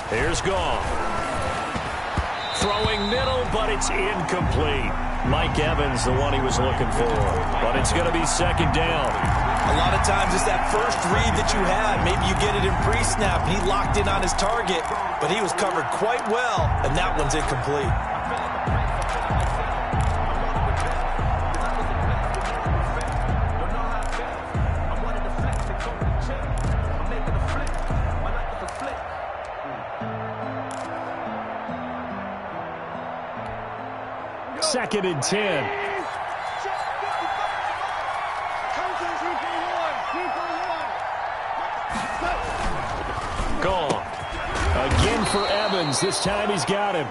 Here's Goff. Throwing middle, but it's incomplete. Mike Evans, the one he was looking for. But it's going to be second down. A lot of times it's that first read that you had. Maybe you get it in pre-snap. He locked in on his target, but he was covered quite well, and that one's incomplete. Second and 10. Gone. Again for Evans. This time he's got him.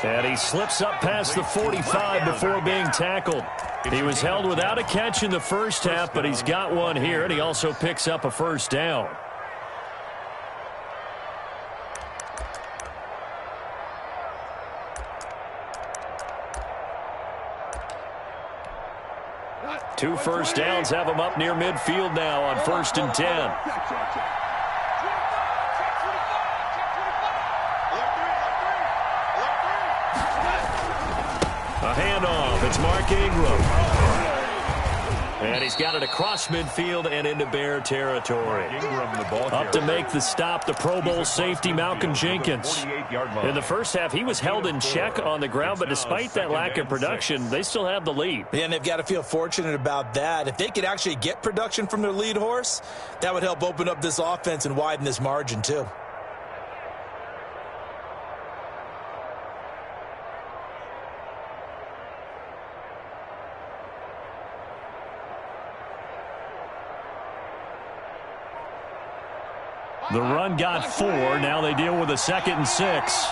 And he slips up past the 45 before being tackled. He was held without a catch in the first half, but he's got one here, and he also picks up a first down. Two first downs have him up near midfield now on 1st and 10. A handoff. It's Mark Ingram. And he's got it across midfield and into Bear territory. Up to make the stop, the Pro Bowl safety, Malcolm Jenkins. In the first half, he was held in check on the ground, but despite that lack of production, they still have the lead. Yeah, and they've got to feel fortunate about that. If they could actually get production from their lead horse, that would help open up this offense and widen this margin, too. The run got 4. Now they deal with a 2nd and 6.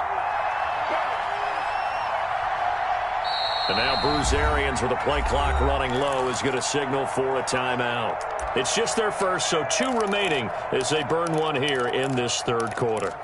And now Bruce Arians, with the play clock running low, is going to signal for a timeout. It's just their first, so 2 remaining as they burn one here in this third quarter.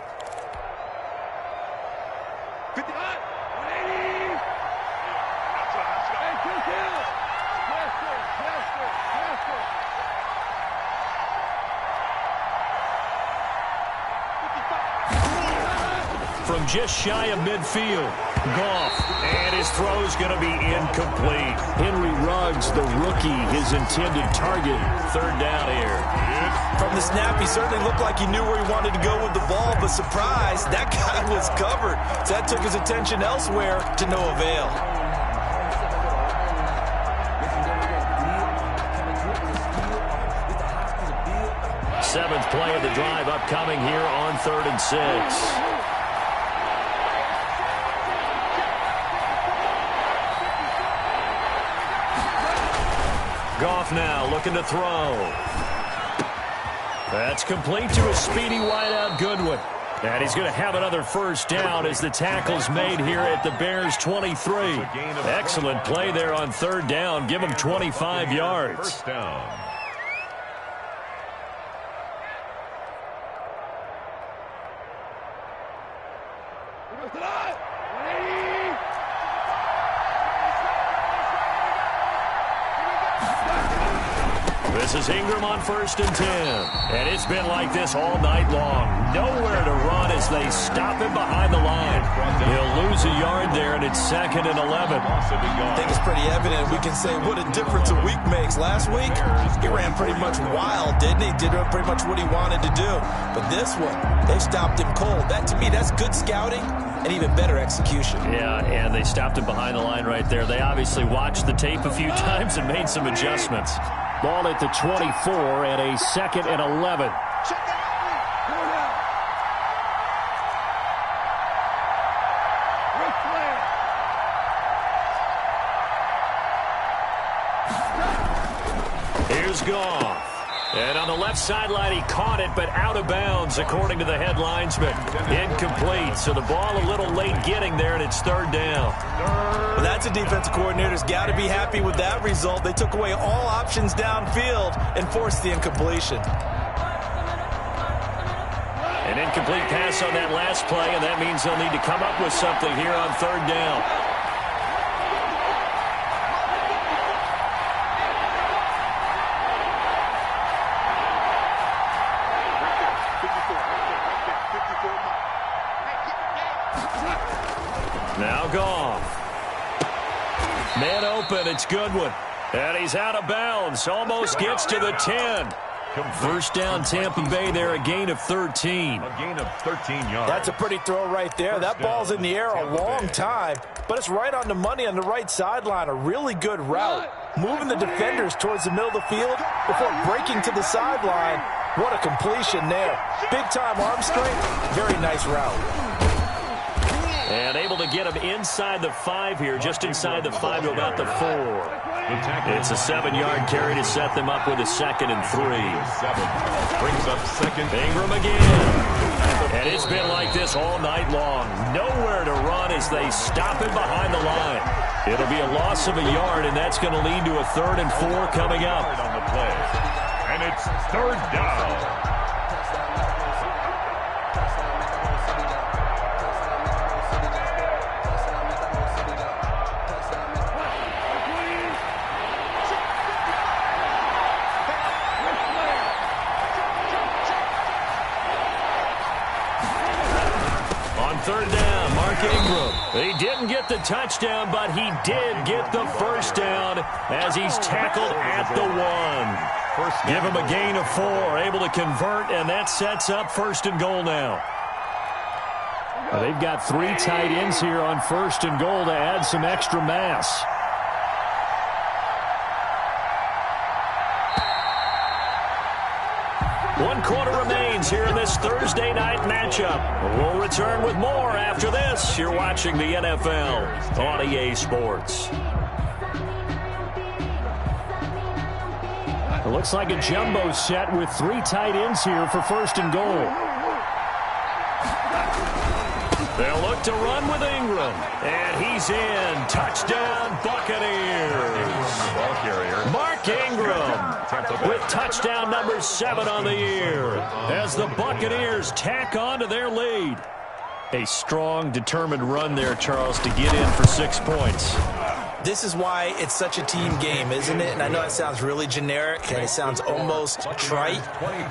From just shy of midfield, Goff, and his throw is going to be incomplete. Henry Ruggs, the rookie, his intended target. 3rd down here. From the snap, he certainly looked like he knew where he wanted to go with the ball, but surprise, that guy was covered. So that took his attention elsewhere to no avail. Seventh play of the drive upcoming here on 3rd and 6. Goff now looking to throw. That's complete to a speedy wideout Goodwin. And he's going to have another first down as the tackle's made here at the Bears 23. Excellent play there on 3rd down. Give him 25 yards. First down. This is Ingram on 1st and 10. And it's been like this all night long. Nowhere to run as they stop him behind the line. He'll lose a yard there, and it's 2nd and 11. I think it's pretty evident. We can say what a difference a week makes. Last week, he ran pretty much wild, didn't he? Did pretty much what he wanted to do. But this one, they stopped him cold. That, to me, that's good scouting and even better execution. Yeah, and they stopped him behind the line right there. They obviously watched the tape a few times and made some adjustments. Ball at the 24 and a 2nd and 11. Here's Goff. And on the left sideline, he caught it, but out of bounds, according to the head linesman. Incomplete, so the ball a little late getting there, and it's 3rd down. Well, that's a defensive coordinator's got to be happy with that result. They took away all options downfield and forced the incompletion. An incomplete pass on that last play, and that means they'll need to come up with something here on 3rd down. Now Goff. Man open, it's Goodwin. And he's out of bounds. Almost gets to the 10. First down Tampa Bay there, a gain of 13. A gain of 13 yards. That's a pretty throw right there. That ball's in the air a long time, but it's right on the money on the right sideline. A really good route. Moving the defenders towards the middle of the field before breaking to the sideline. What a completion there. Big-time arm strength. Very nice route. And able to get him inside the 5 here, just inside the 5 to about the 4. It's a 7-yard carry to set them up with a 2nd and 3. Brings up 2nd. Ingram again. And it's been like this all night long. Nowhere to run as they stop him behind the line. It'll be a loss of a yard, and that's going to lead to a 3rd and 4 coming up. On the play. And it's 3rd down. On 3rd down, Mark Ingram. He didn't get the touchdown, but he did get the first down as he's tackled at the 1. Give him a gain of 4, able to convert, and that sets up first and goal now. They've got 3 tight ends here on first and goal to add some extra mass. One quarter remains here in this Thursday night matchup. We'll return with more after this. You're watching the NFL on EA Sports. It looks like a jumbo set with 3 tight ends here for first and goal. They'll look to run with Ingram. And he's in. Touchdown, Buccaneers. Ball carrier. Mark Ingram with touchdown number 7 on the year as the Buccaneers tack on to their lead. A strong, determined run there, Charles, to get in for 6 points. This is why it's such a team game, isn't it? And I know it sounds really generic and it sounds almost trite,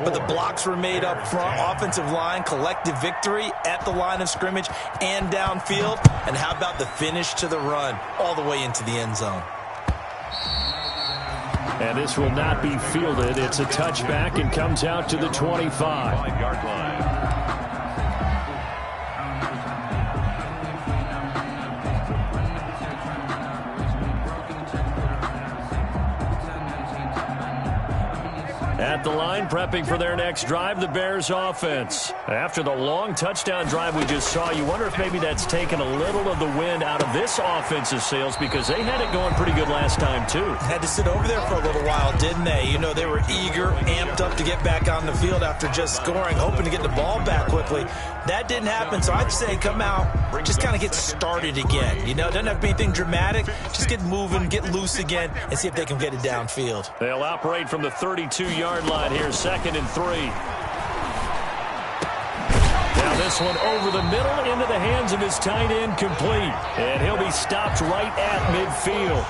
but the blocks were made up front, offensive line, collective victory at the line of scrimmage and downfield. And how about the finish to the run all the way into the end zone? And this will not be fielded. It's a touchback and comes out to the 25-yard line. At the line, prepping for their next drive, the Bears offense. After the long touchdown drive we just saw, you wonder if maybe that's taken a little of the wind out of this offensive sails because they had it going pretty good last time, too. Had to sit over there for a little while, didn't they? You know, they were eager, amped up to get back on the field after just scoring, hoping to get the ball back quickly. That didn't happen, so I'd say come out, just kind of get started again. You know, it doesn't have to be anything dramatic. Just get moving, get loose again, and see if they can get it downfield. They'll operate from the 32-yard line here, 2nd and 3. Now this one over the middle into the hands of his tight end, complete. And he'll be stopped right at midfield.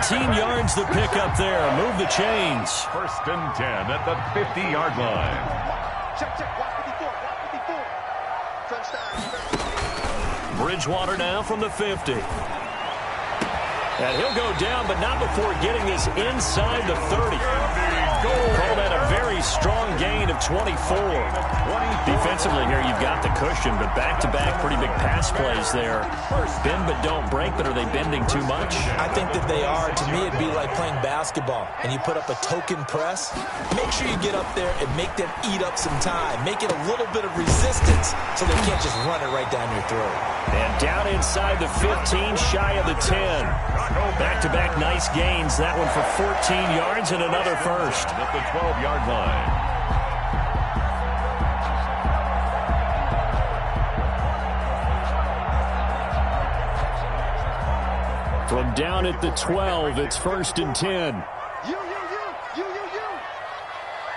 19 yards the pick up there. Move the chains. 1st and 10 at the 50-yard line. Bridgewater now from the 50. And he'll go down, but not before getting this inside the 30. Call that a very strong gain of 24. Defensively here, you've got the cushion, but back-to-back pretty big pass plays there. Bend but don't break, but are they bending too much? I think that they are. To me, it'd be like playing basketball, and you put up a token press. Make sure you get up there and make them eat up some time. Make it a little bit of resistance so they can't just run it right down your throat. And down inside the 15, shy of the 10. Back-to-back nice gains. That one for 14 yards and another first. At the 12-yard line. From down at the 12, it's 1st and 10. You.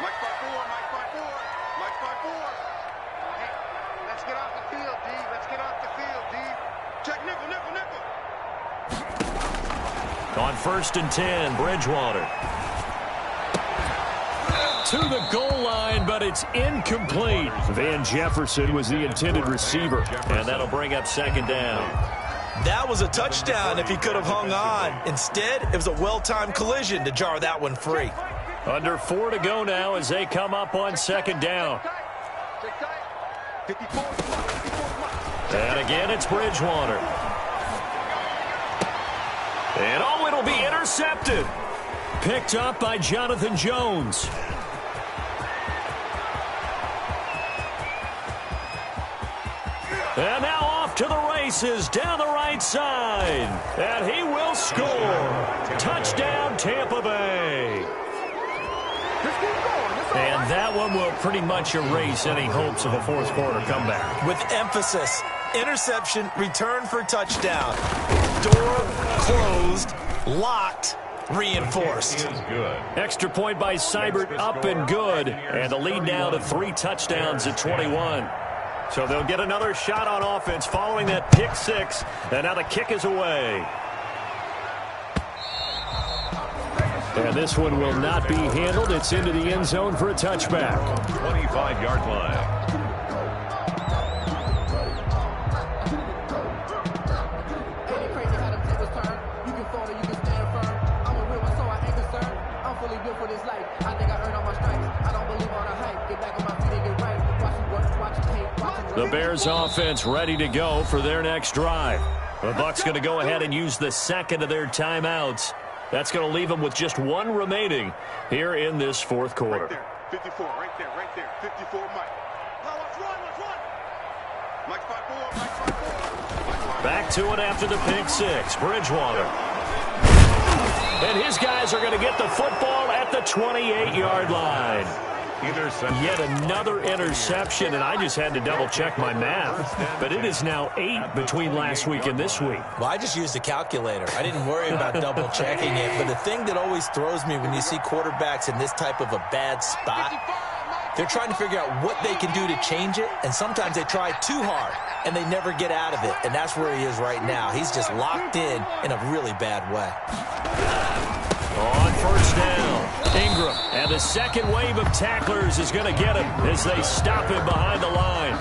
Mike 5-4. Mike 5-4. Hey, let's get off the field, D. Let's get off the field, D. Check nickel. On 1st and 10, Bridgewater. To the goal line, but it's incomplete. Van Jefferson was the intended receiver, and that'll bring up 2nd down. That was a touchdown if he could have hung on. Instead, it was a well-timed collision to jar that one free. Under 4 to go now as they come up on 2nd down. And again, it's Bridgewater. And oh, it'll be intercepted. Picked up by Jonathan Jones. And now off to the races down the right side. And he will score. Touchdown, Tampa Bay. And that one will pretty much erase any hopes of a fourth quarter comeback. With emphasis, interception, return for touchdown. Door closed, locked, reinforced. Extra point by Seibert, up and good. And the lead now to 3 touchdowns at 21. So they'll get another shot on offense following that pick 6. And now the kick is away. And this one will not be handled. It's into the end zone for a touchback. 25-yard line. The Bears offense ready to go for their next drive. The Bucs going to go ahead and use the second of their timeouts. That's going to leave them with just one remaining here in this fourth quarter. Right there, 54, right there, 54, Mike. Now let's run. Mike 5-4, Mike 5-4. Back to it after the pick six. Bridgewater. And his guys are going to get the football at the 28-yard line. Yet another interception, and I just had to double-check my math. But it is now 8 between last week and this week. Well, I just used a calculator. I didn't worry about double-checking it. But the thing that always throws me when you see quarterbacks in this type of a bad spot, they're trying to figure out what they can do to change it, and sometimes they try too hard, and they never get out of it. And that's where he is right now. He's just locked in a really bad way. On first down, Ingram, and the second wave of tacklers is going to get him as they stop him behind the line.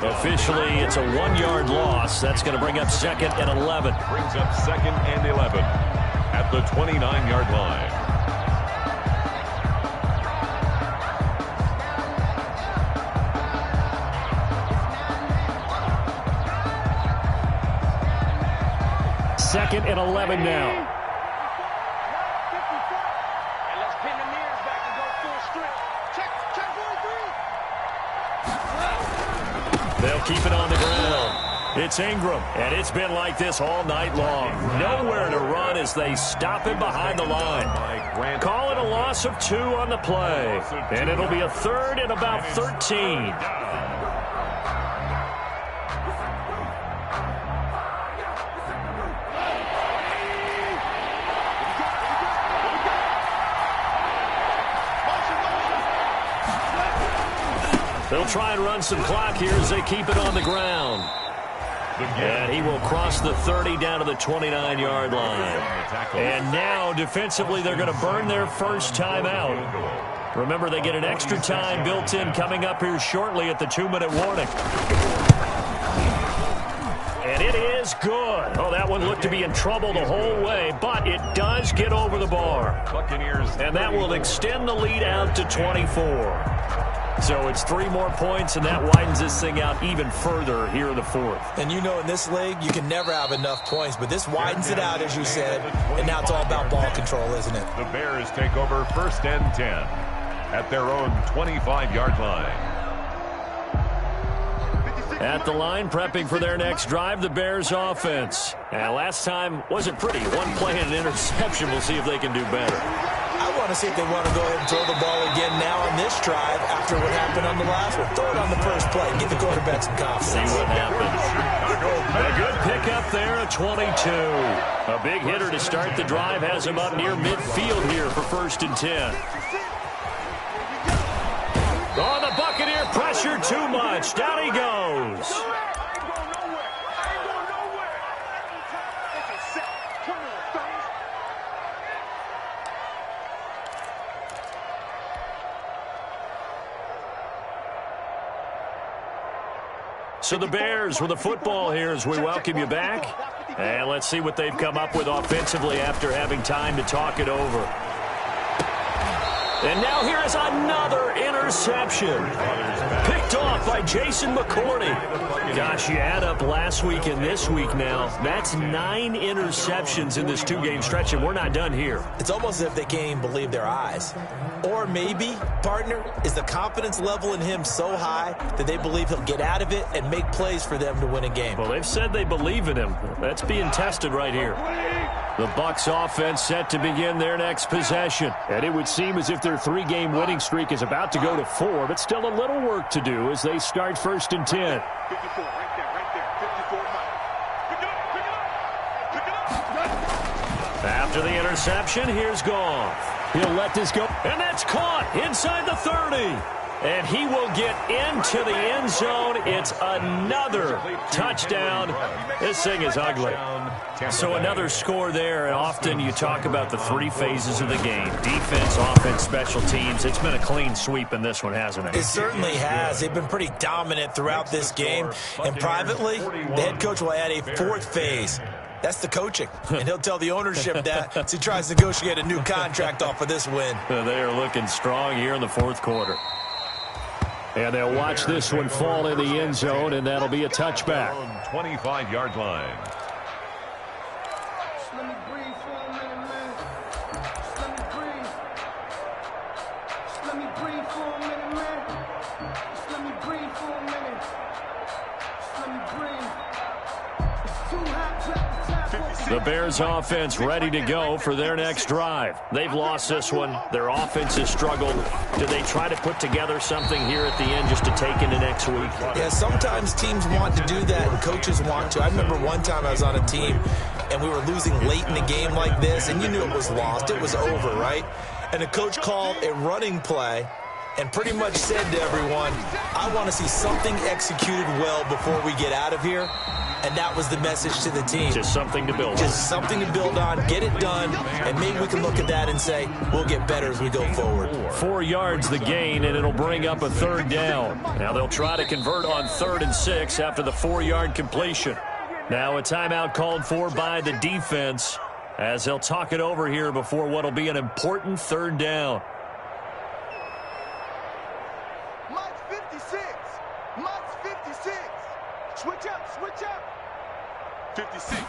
Officially, it's a 1-yard loss. That's going to bring up 2nd and 11. Brings up 2nd and 11 at the 29-yard line. Second and 11 now. They'll keep it on the ground. It's Ingram, and it's been like this all night long. Nowhere to run as they stop him behind the line. Call it a loss of 2 on the play, and it'll be a 3rd and about 13. They'll try and run some clock here as they keep it on the ground. And he will cross the 30 down to the 29-yard line. And now, defensively, they're going to burn their first timeout. Remember, they get an extra time built in coming up here shortly at the 2-minute warning. And it is good. Oh, that one looked to be in trouble the whole way, but it does get over the bar. And that will extend the lead out to 24. So it's 3 more points, and that widens this thing out even further here in the 4th. And you know, in this league, you can never have enough points, but this widens it out, as you said, and now it's all about ball control, isn't it? The Bears take over 1st and 10 at their own 25-yard line. At the line, prepping for their next drive, the Bears offense. And last time wasn't pretty. 1 play and an interception. We'll see if they can do better. I want to see if they want to go ahead and throw the ball again now on this drive after what happened on the last one. Throw it on the first play. Give the quarterback some confidence. See what happens. A good pickup there, a 22. A big hitter to start the drive has him up near midfield here for 1st and 10. Oh, the Buccaneer pressure too much. Down he goes. So the Bears with the football here as we welcome you back. And let's see what they've come up with offensively after having time to talk it over. And now here is another interception. Picked off by Jason McCourty. Gosh, you add up last week and this week now. That's 9 interceptions in this 2-game stretch, and we're not done here. It's almost as if they can't even believe their eyes. Or maybe, partner, is the confidence level in him so high that they believe he'll get out of it and make plays for them to win a game. Well, they've said they believe in him. That's being tested right here. The Bucs offense set to begin their next possession. And it would seem as if their 3-game winning streak is about to go to 4, but still a little work to do as they start 1st and 10. 54, right there, 54, Mike. Pick it up. After the interception, here's Goff. He'll let this go, and that's caught inside the 30. And he will get into the end zone. It's another touchdown. This thing is ugly. So another score there, and often you talk about the 3 phases of the game. Defense, offense, special teams. It's been a clean sweep in this one, hasn't it? It certainly has. They've been pretty dominant throughout this game. And privately, the head coach will add a 4th phase. That's the coaching. And he'll tell the ownership that as he tries to negotiate a new contract off of this win. They are looking strong here in the 4th quarter. And they'll watch this one fall in the end zone, and that'll be a touchback. 25-yard line. Just let me breathe for a minute, man. Just let me breathe. Just let me breathe for a minute, man. Just let me breathe for a minute. Just let me breathe. It's too hot, drop the top. The Bears offense ready to go for their next drive. They've lost this one. Their offense has struggled. Do they try to put together something here at the end just to take into next week? Yeah, sometimes teams want to do that and coaches want to. I remember one time I was on a team and we were losing late in a game like this, and you knew it was lost. It was over, right? And the coach called a running play and pretty much said to everyone, I want to see something executed well before we get out of here. And that was the message to the team. Just something to build on. Just something to build on, get it done, and maybe we can look at that and say, we'll get better as we go forward. 4 yards the gain, and it'll bring up a third down. Now they'll try to convert on 3rd and 6 after the 4-yard completion. Now a timeout called for by the defense as they'll talk it over here before what will be an important 3rd down. Mike's 56. Mike's 56. Switch up, switch up. 56.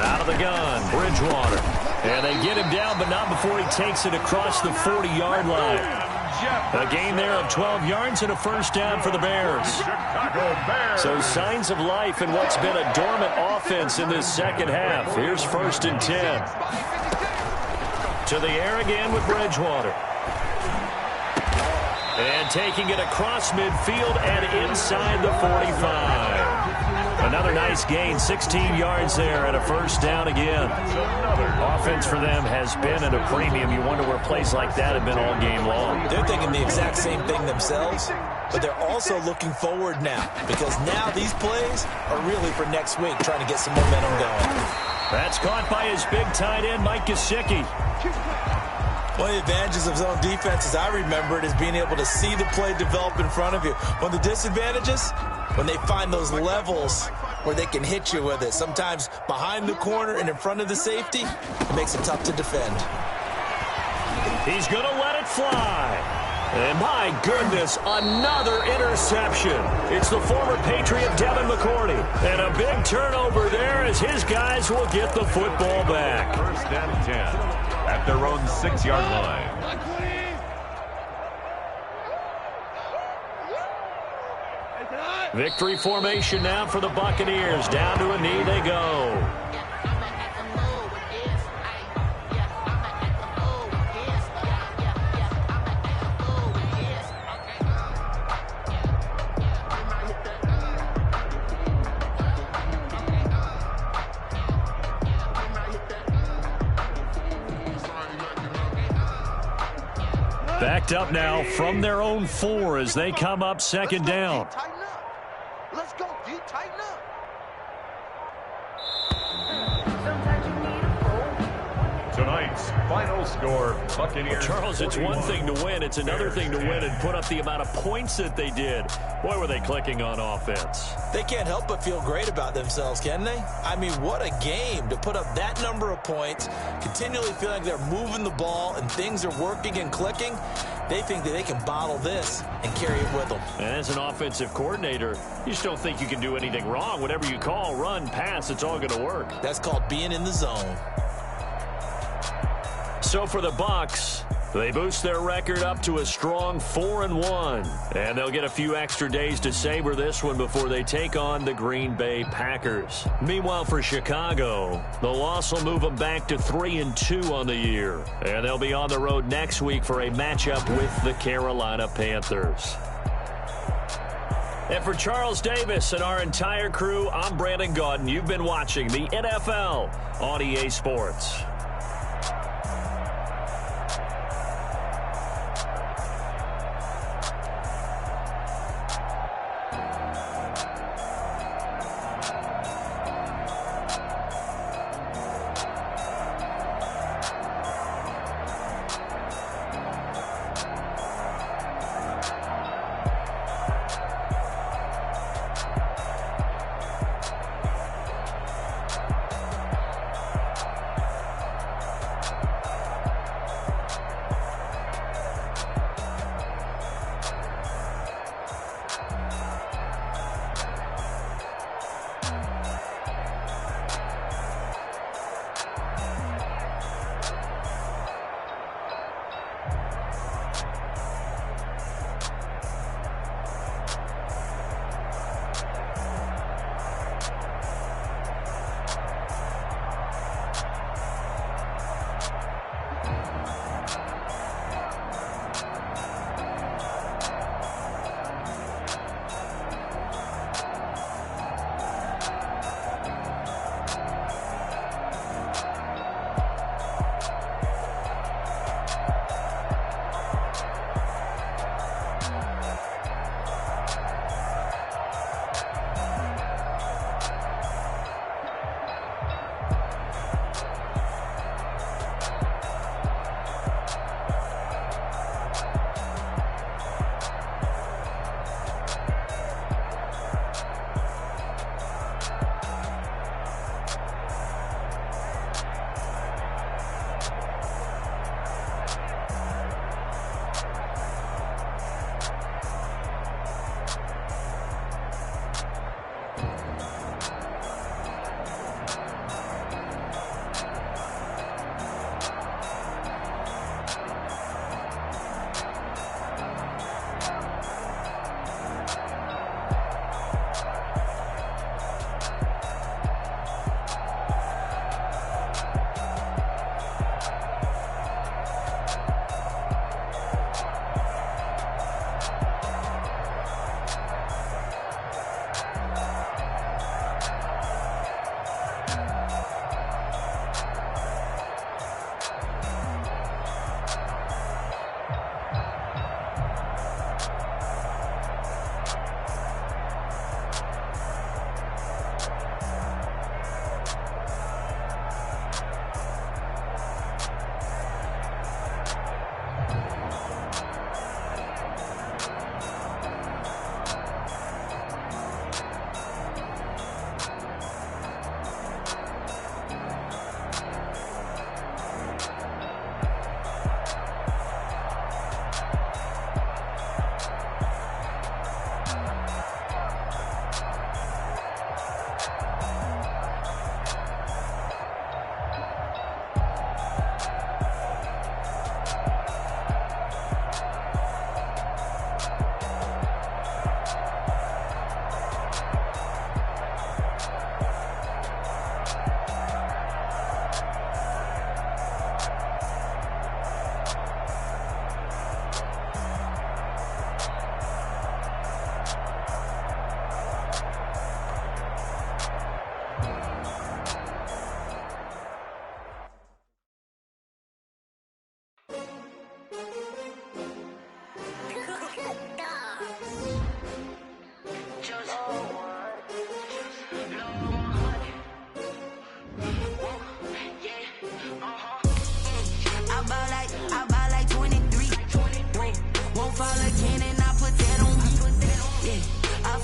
Out of the gun, Bridgewater. And they get him down, but not before he takes it across the 40-yard line. A gain there of 12 yards and a first down for the Bears. So signs of life in what's been a dormant offense in this second half. Here's 1st and 10. To the air again with Bridgewater. And taking it across midfield and inside the 45. Another nice gain, 16 yards there and a first down again. Offense for them has been at a premium. You wonder where plays like that have been all game long. They're thinking the exact same thing themselves, but they're also looking forward now because now these plays are really for next week, trying to get some momentum going. That's caught by his big tight end, Mike Gesicki. One of the advantages of zone defense, as I remember it, is being able to see the play develop in front of you. One of the disadvantages, when they find those levels where they can hit you with it, sometimes behind the corner and in front of the safety, it makes it tough to defend. He's going to let it fly. And my goodness, another interception. It's the former Patriot Devin McCourty. And a big turnover there as his guys will get the football back. 1st and 10 at their own 6-yard line. Victory formation now for the Buccaneers. Down to a knee they go. Backed up now from their own 4 as they come up 2nd down. Let's go, D. Tighten up. Tonight's final score, Buccaneers. Well, Charles, it's 41. one thing to win. It's another thing to win and put up the amount of points that they did. Boy, were they clicking on offense. They can't help but feel great about themselves, can they? I mean, what a game to put up that number of points, continually feeling like they're moving the ball and things are working and clicking. They think that they can bottle this and carry it with them. And as an offensive coordinator, you just don't think you can do anything wrong. Whatever you call, run, pass, it's all going to work. That's called being in the zone. So for the Bucs, they boost their record up to a strong 4-1. And they'll get a few extra days to savor this one before they take on the Green Bay Packers. Meanwhile, for Chicago, the loss will move them back to 3-2 on the year. And they'll be on the road next week for a matchup with the Carolina Panthers. And for Charles Davis and our entire crew, I'm Brandon Gaudin. You've been watching the NFL on EA Sports.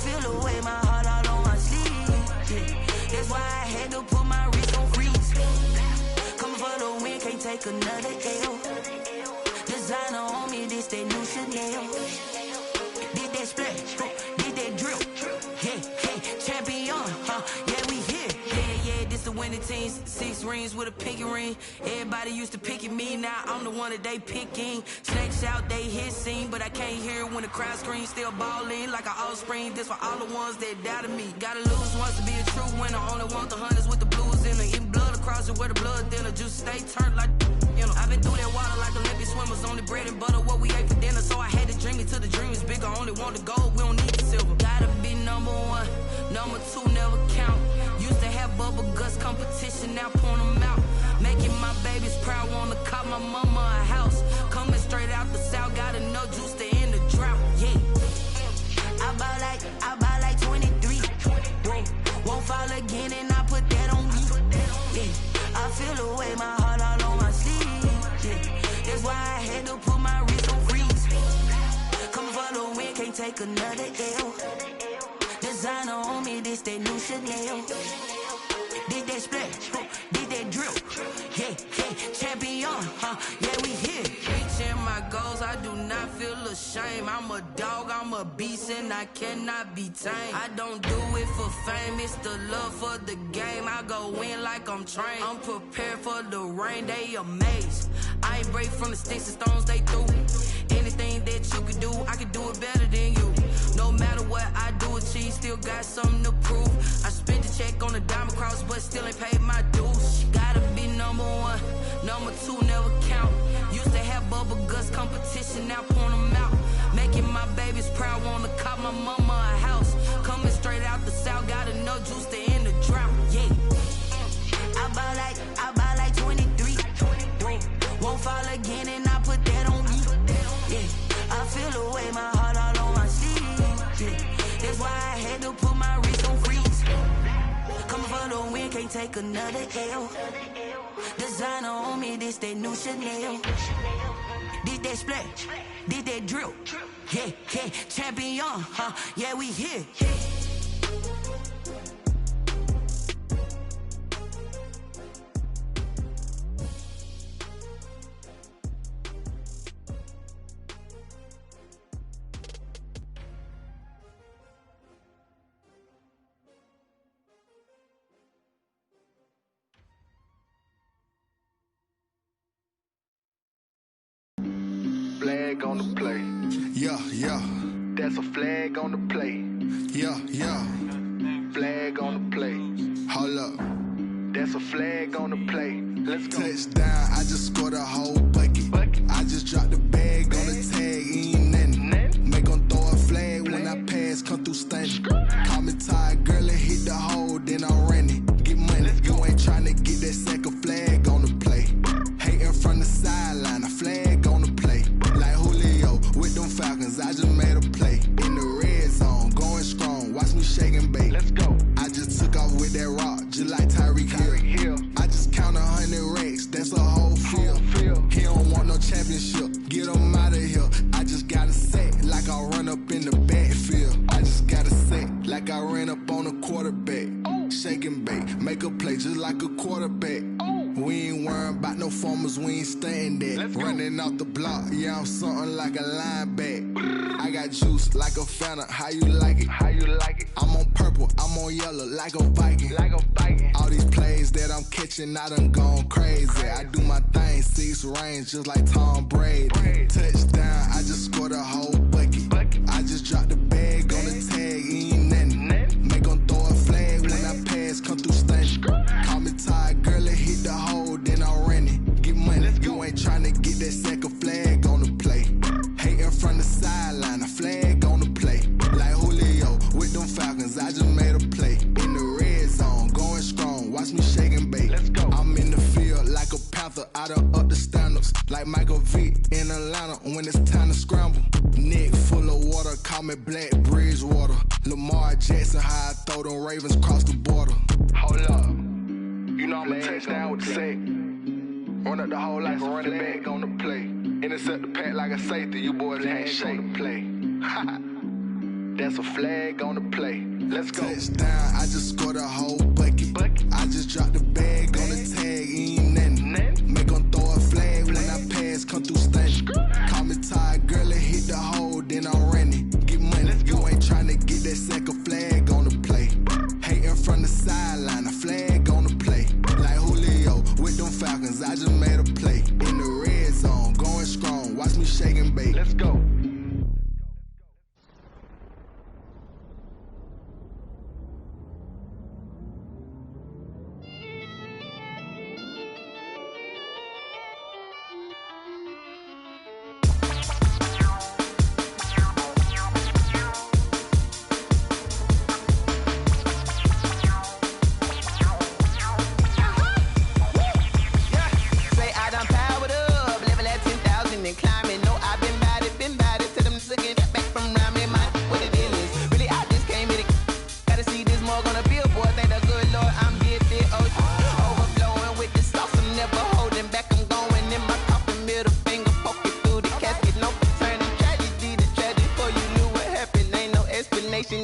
feel the way my heart all on my sleeve. Yeah. That's why I had to put my wrist on freeze. Coming for the win, can't take another L. Designer on me, this that new Chanel. Did that splash, did that drill. Yeah, champion, yeah, we here. Yeah, this the winning team. 6 rings with a pinky ring. Everybody used to pick at me, now I'm the one that they picking. Snakes out, they hit scene, but I can't hear it when the crowd screams. Still ballin' like an offspring. This for all the ones that doubted me. Gotta lose once to be a true winner. Only want the hunters with the blues in it. Eating blood across it where the blood thinner. Juice stay turned like, you know. I've been through that water like Olympic swimmers. Only bread and butter, what we ate for dinner. So I had to dream it till the dream is bigger. Only want the gold, we don't need the silver. Gotta be number 1, number 2 never count. Used to have bubble guts competition, now point them out. Making my babies proud, wanna cop my mama a house. Coming straight out the south, gotta know juice to end the drought. Yeah, I buy like 23. Won't fall again, and I put that on me. Yeah, I feel the way my heart all on my sleeve. Yeah, that's why I had to put my wrist on freeze. Coming for the win, can't take another L. Designer on me, this that new Chanel. Did that splash, did that drill. Yeah, champion, yeah, we here. Reaching my goals, I do not feel ashamed. I'm a dog, I'm a beast, and I cannot be tamed. I don't do it for fame, it's the love for the game. I go in like I'm trained. I'm prepared for the rain, they amazed. I ain't break from the sticks and stones they threw. Anything that you could do, I could do it better than you. No matter what I do, achieve, still got something to prove. I spent the check on the diamond cross, but still ain't paid my dues. Gotta be number 1, number 2 never count. Used to have bubble guts competition, now point them out. Making my babies proud, wanna cop my mama a house. Coming straight out the south, gotta know juice to end the drought. Yeah, I buy like 23. Won't fall again, and I put that on me. Yeah, I feel the way my heart all on my sleeve. Yeah, that's why I had to put my wrist on freeze. Coming for the win, can't take another L. Designer on me, this that new Chanel. Did that splash, did that drill. Yeah, champion, yeah, we here. Flag on the play. Yeah. That's a flag on the play. Yeah. Flag on the play. Hold up. That's a flag on the play. Let's go. Touchdown, I just scored a whole bucket. I just dropped the bag on the tag, ain't nothing. Make them throw a flag when I pass, come through stunning. Call me tired, girl, and hit the hole, then I'm running. Get money, you ain't tryna get that second flag on the play. Hating from the sideline, a flag on the play. Like Julio with them Falcons, I just made a play. In the red zone, going strong, watch me shake and bake. Let's go. I just took off with that rock, just like Tyreek Hill. I just count 100 racks, that's a whole field. He don't want no championship, get him out of here. I just got a set, like I run up in the backfield. I just got a set, like I ran up on a quarterback. Shake and bake, make a play just like a quarterback. We ain't worrying about no formers, we ain't staying there. Running off the block, yeah, I'm something like a linebacker. I got juice like a Fanta, how you like it? I'm on purple, I'm on yellow, like a Viking. All these plays that I'm catching, I done gone crazy. I do my thing, 6 range, just like Tom Brady. Touchdown, I just scored a whole bucket. I just dropped the bag on the tag, ain't nothing. Make them throw a flag when I pass, come through stunning. Call me tired, girl, and hit the hole, then I'm running. Get money, you ain't tryna get that second flag on the play. Hating from the sideline, a flag on the play. Like Julio with them Falcons, I just made a play. In the red zone, going strong, watch me shake and bake. I'm in the field like a Panther, I done up the standards. Like Michael Vick in Atlanta when it's time to scramble. Neck full of water, call me Black Bridgewater. Lamar Jackson, how I throw them Ravens cross the border. Hold up. You know I'm a touchdown with the sack. Run up the hole like a running back on the play. Intercept the pack like a safety. You boys can't shake the play. That's a flag on the play. Let's go. Touchdown, I just scored a whole bucket. I just dropped the bag on the tag, ain't nothing. Make 'em throw a flag when I pass, come through stunning. Call me tired, girl, and hit the hole, then I'm running. Get money, you ain't tryna get that second flag on the play. Hating from the sideline, a flag on the play. Like Julio with them Falcons, I just made a play. In the red zone, going strong, watch me shake and bake. Let's go.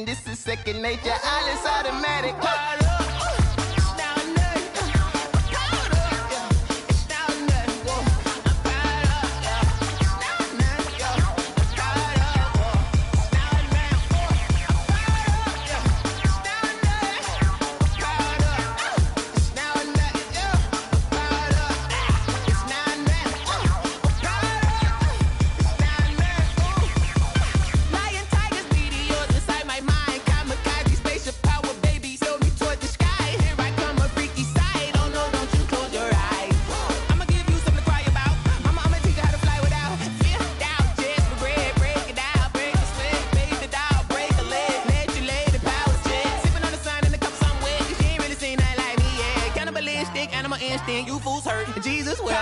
This is second nature. All is automatic. Animal instinct, you fools hurt. Jesus will.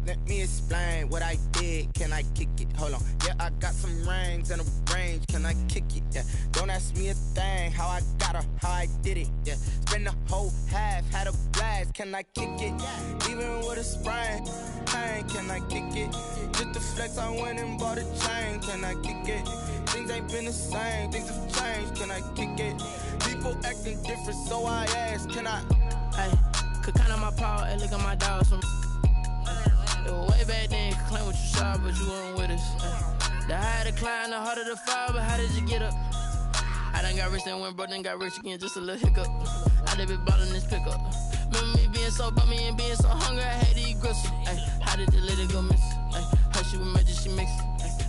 Let me explain what I did. Can I kick it? Hold on. Yeah, I got some rings and a range. Can I kick it? Yeah. Don't ask me a thing. How I got her, how I did it. Yeah. Spend the whole half, had a blast. Can I kick it? Even with a sprain, pain. Can I kick it? Just the flex, I went and bought a chain. Can I kick it? Things ain't been the same. Things have changed. Can I kick it? People acting different, so I ask. Can I? Hey, could count on my power and look at my dogs from. It was way back then, you could claim what you saw, but you weren't with us. The higher the climb, the harder the fall, but how did you get up? I done got rich, then went broke, then got rich again, just a little hiccup. I done been bought in this pickup. Remember me being so bummy and being so hungry, I had to eat gristle. How did the lady go miss? Her she was magic, she mixed.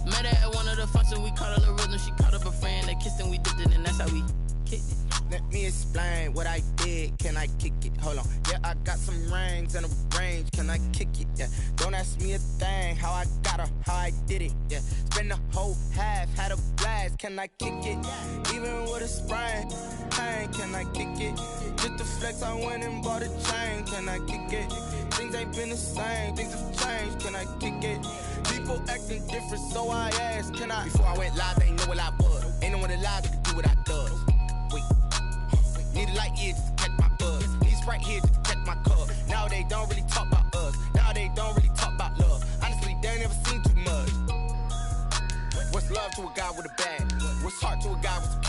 Met her at one of the functions, we caught a little rhythm, she caught up a friend, they kissed and we dipped it, and that's how we kicked it. Let me explain what I did. Can I kick it? Hold on. Yeah, I got some rings and a range. Can I kick it? Yeah. Don't ask me a thing. How I got her, how I did it. Yeah. Spend the whole half, had a blast. Can I kick it? Even with a sprain, pain. Can I kick it? Just the flex, I went and bought a chain. Can I kick it? Things ain't been the same. Things have changed. Can I kick it? People acting different, so I asked. Can I? Before I went live, they ain't know what I was. Ain't no one alive that could do what I does. Need a light here just to catch my buzz. Need Sprite here just to catch my cup. Now they don't really talk about us. Now they don't really talk about love. Honestly, they ain't never seen too much. hard to a guy with a bag? What's hard to a guy with a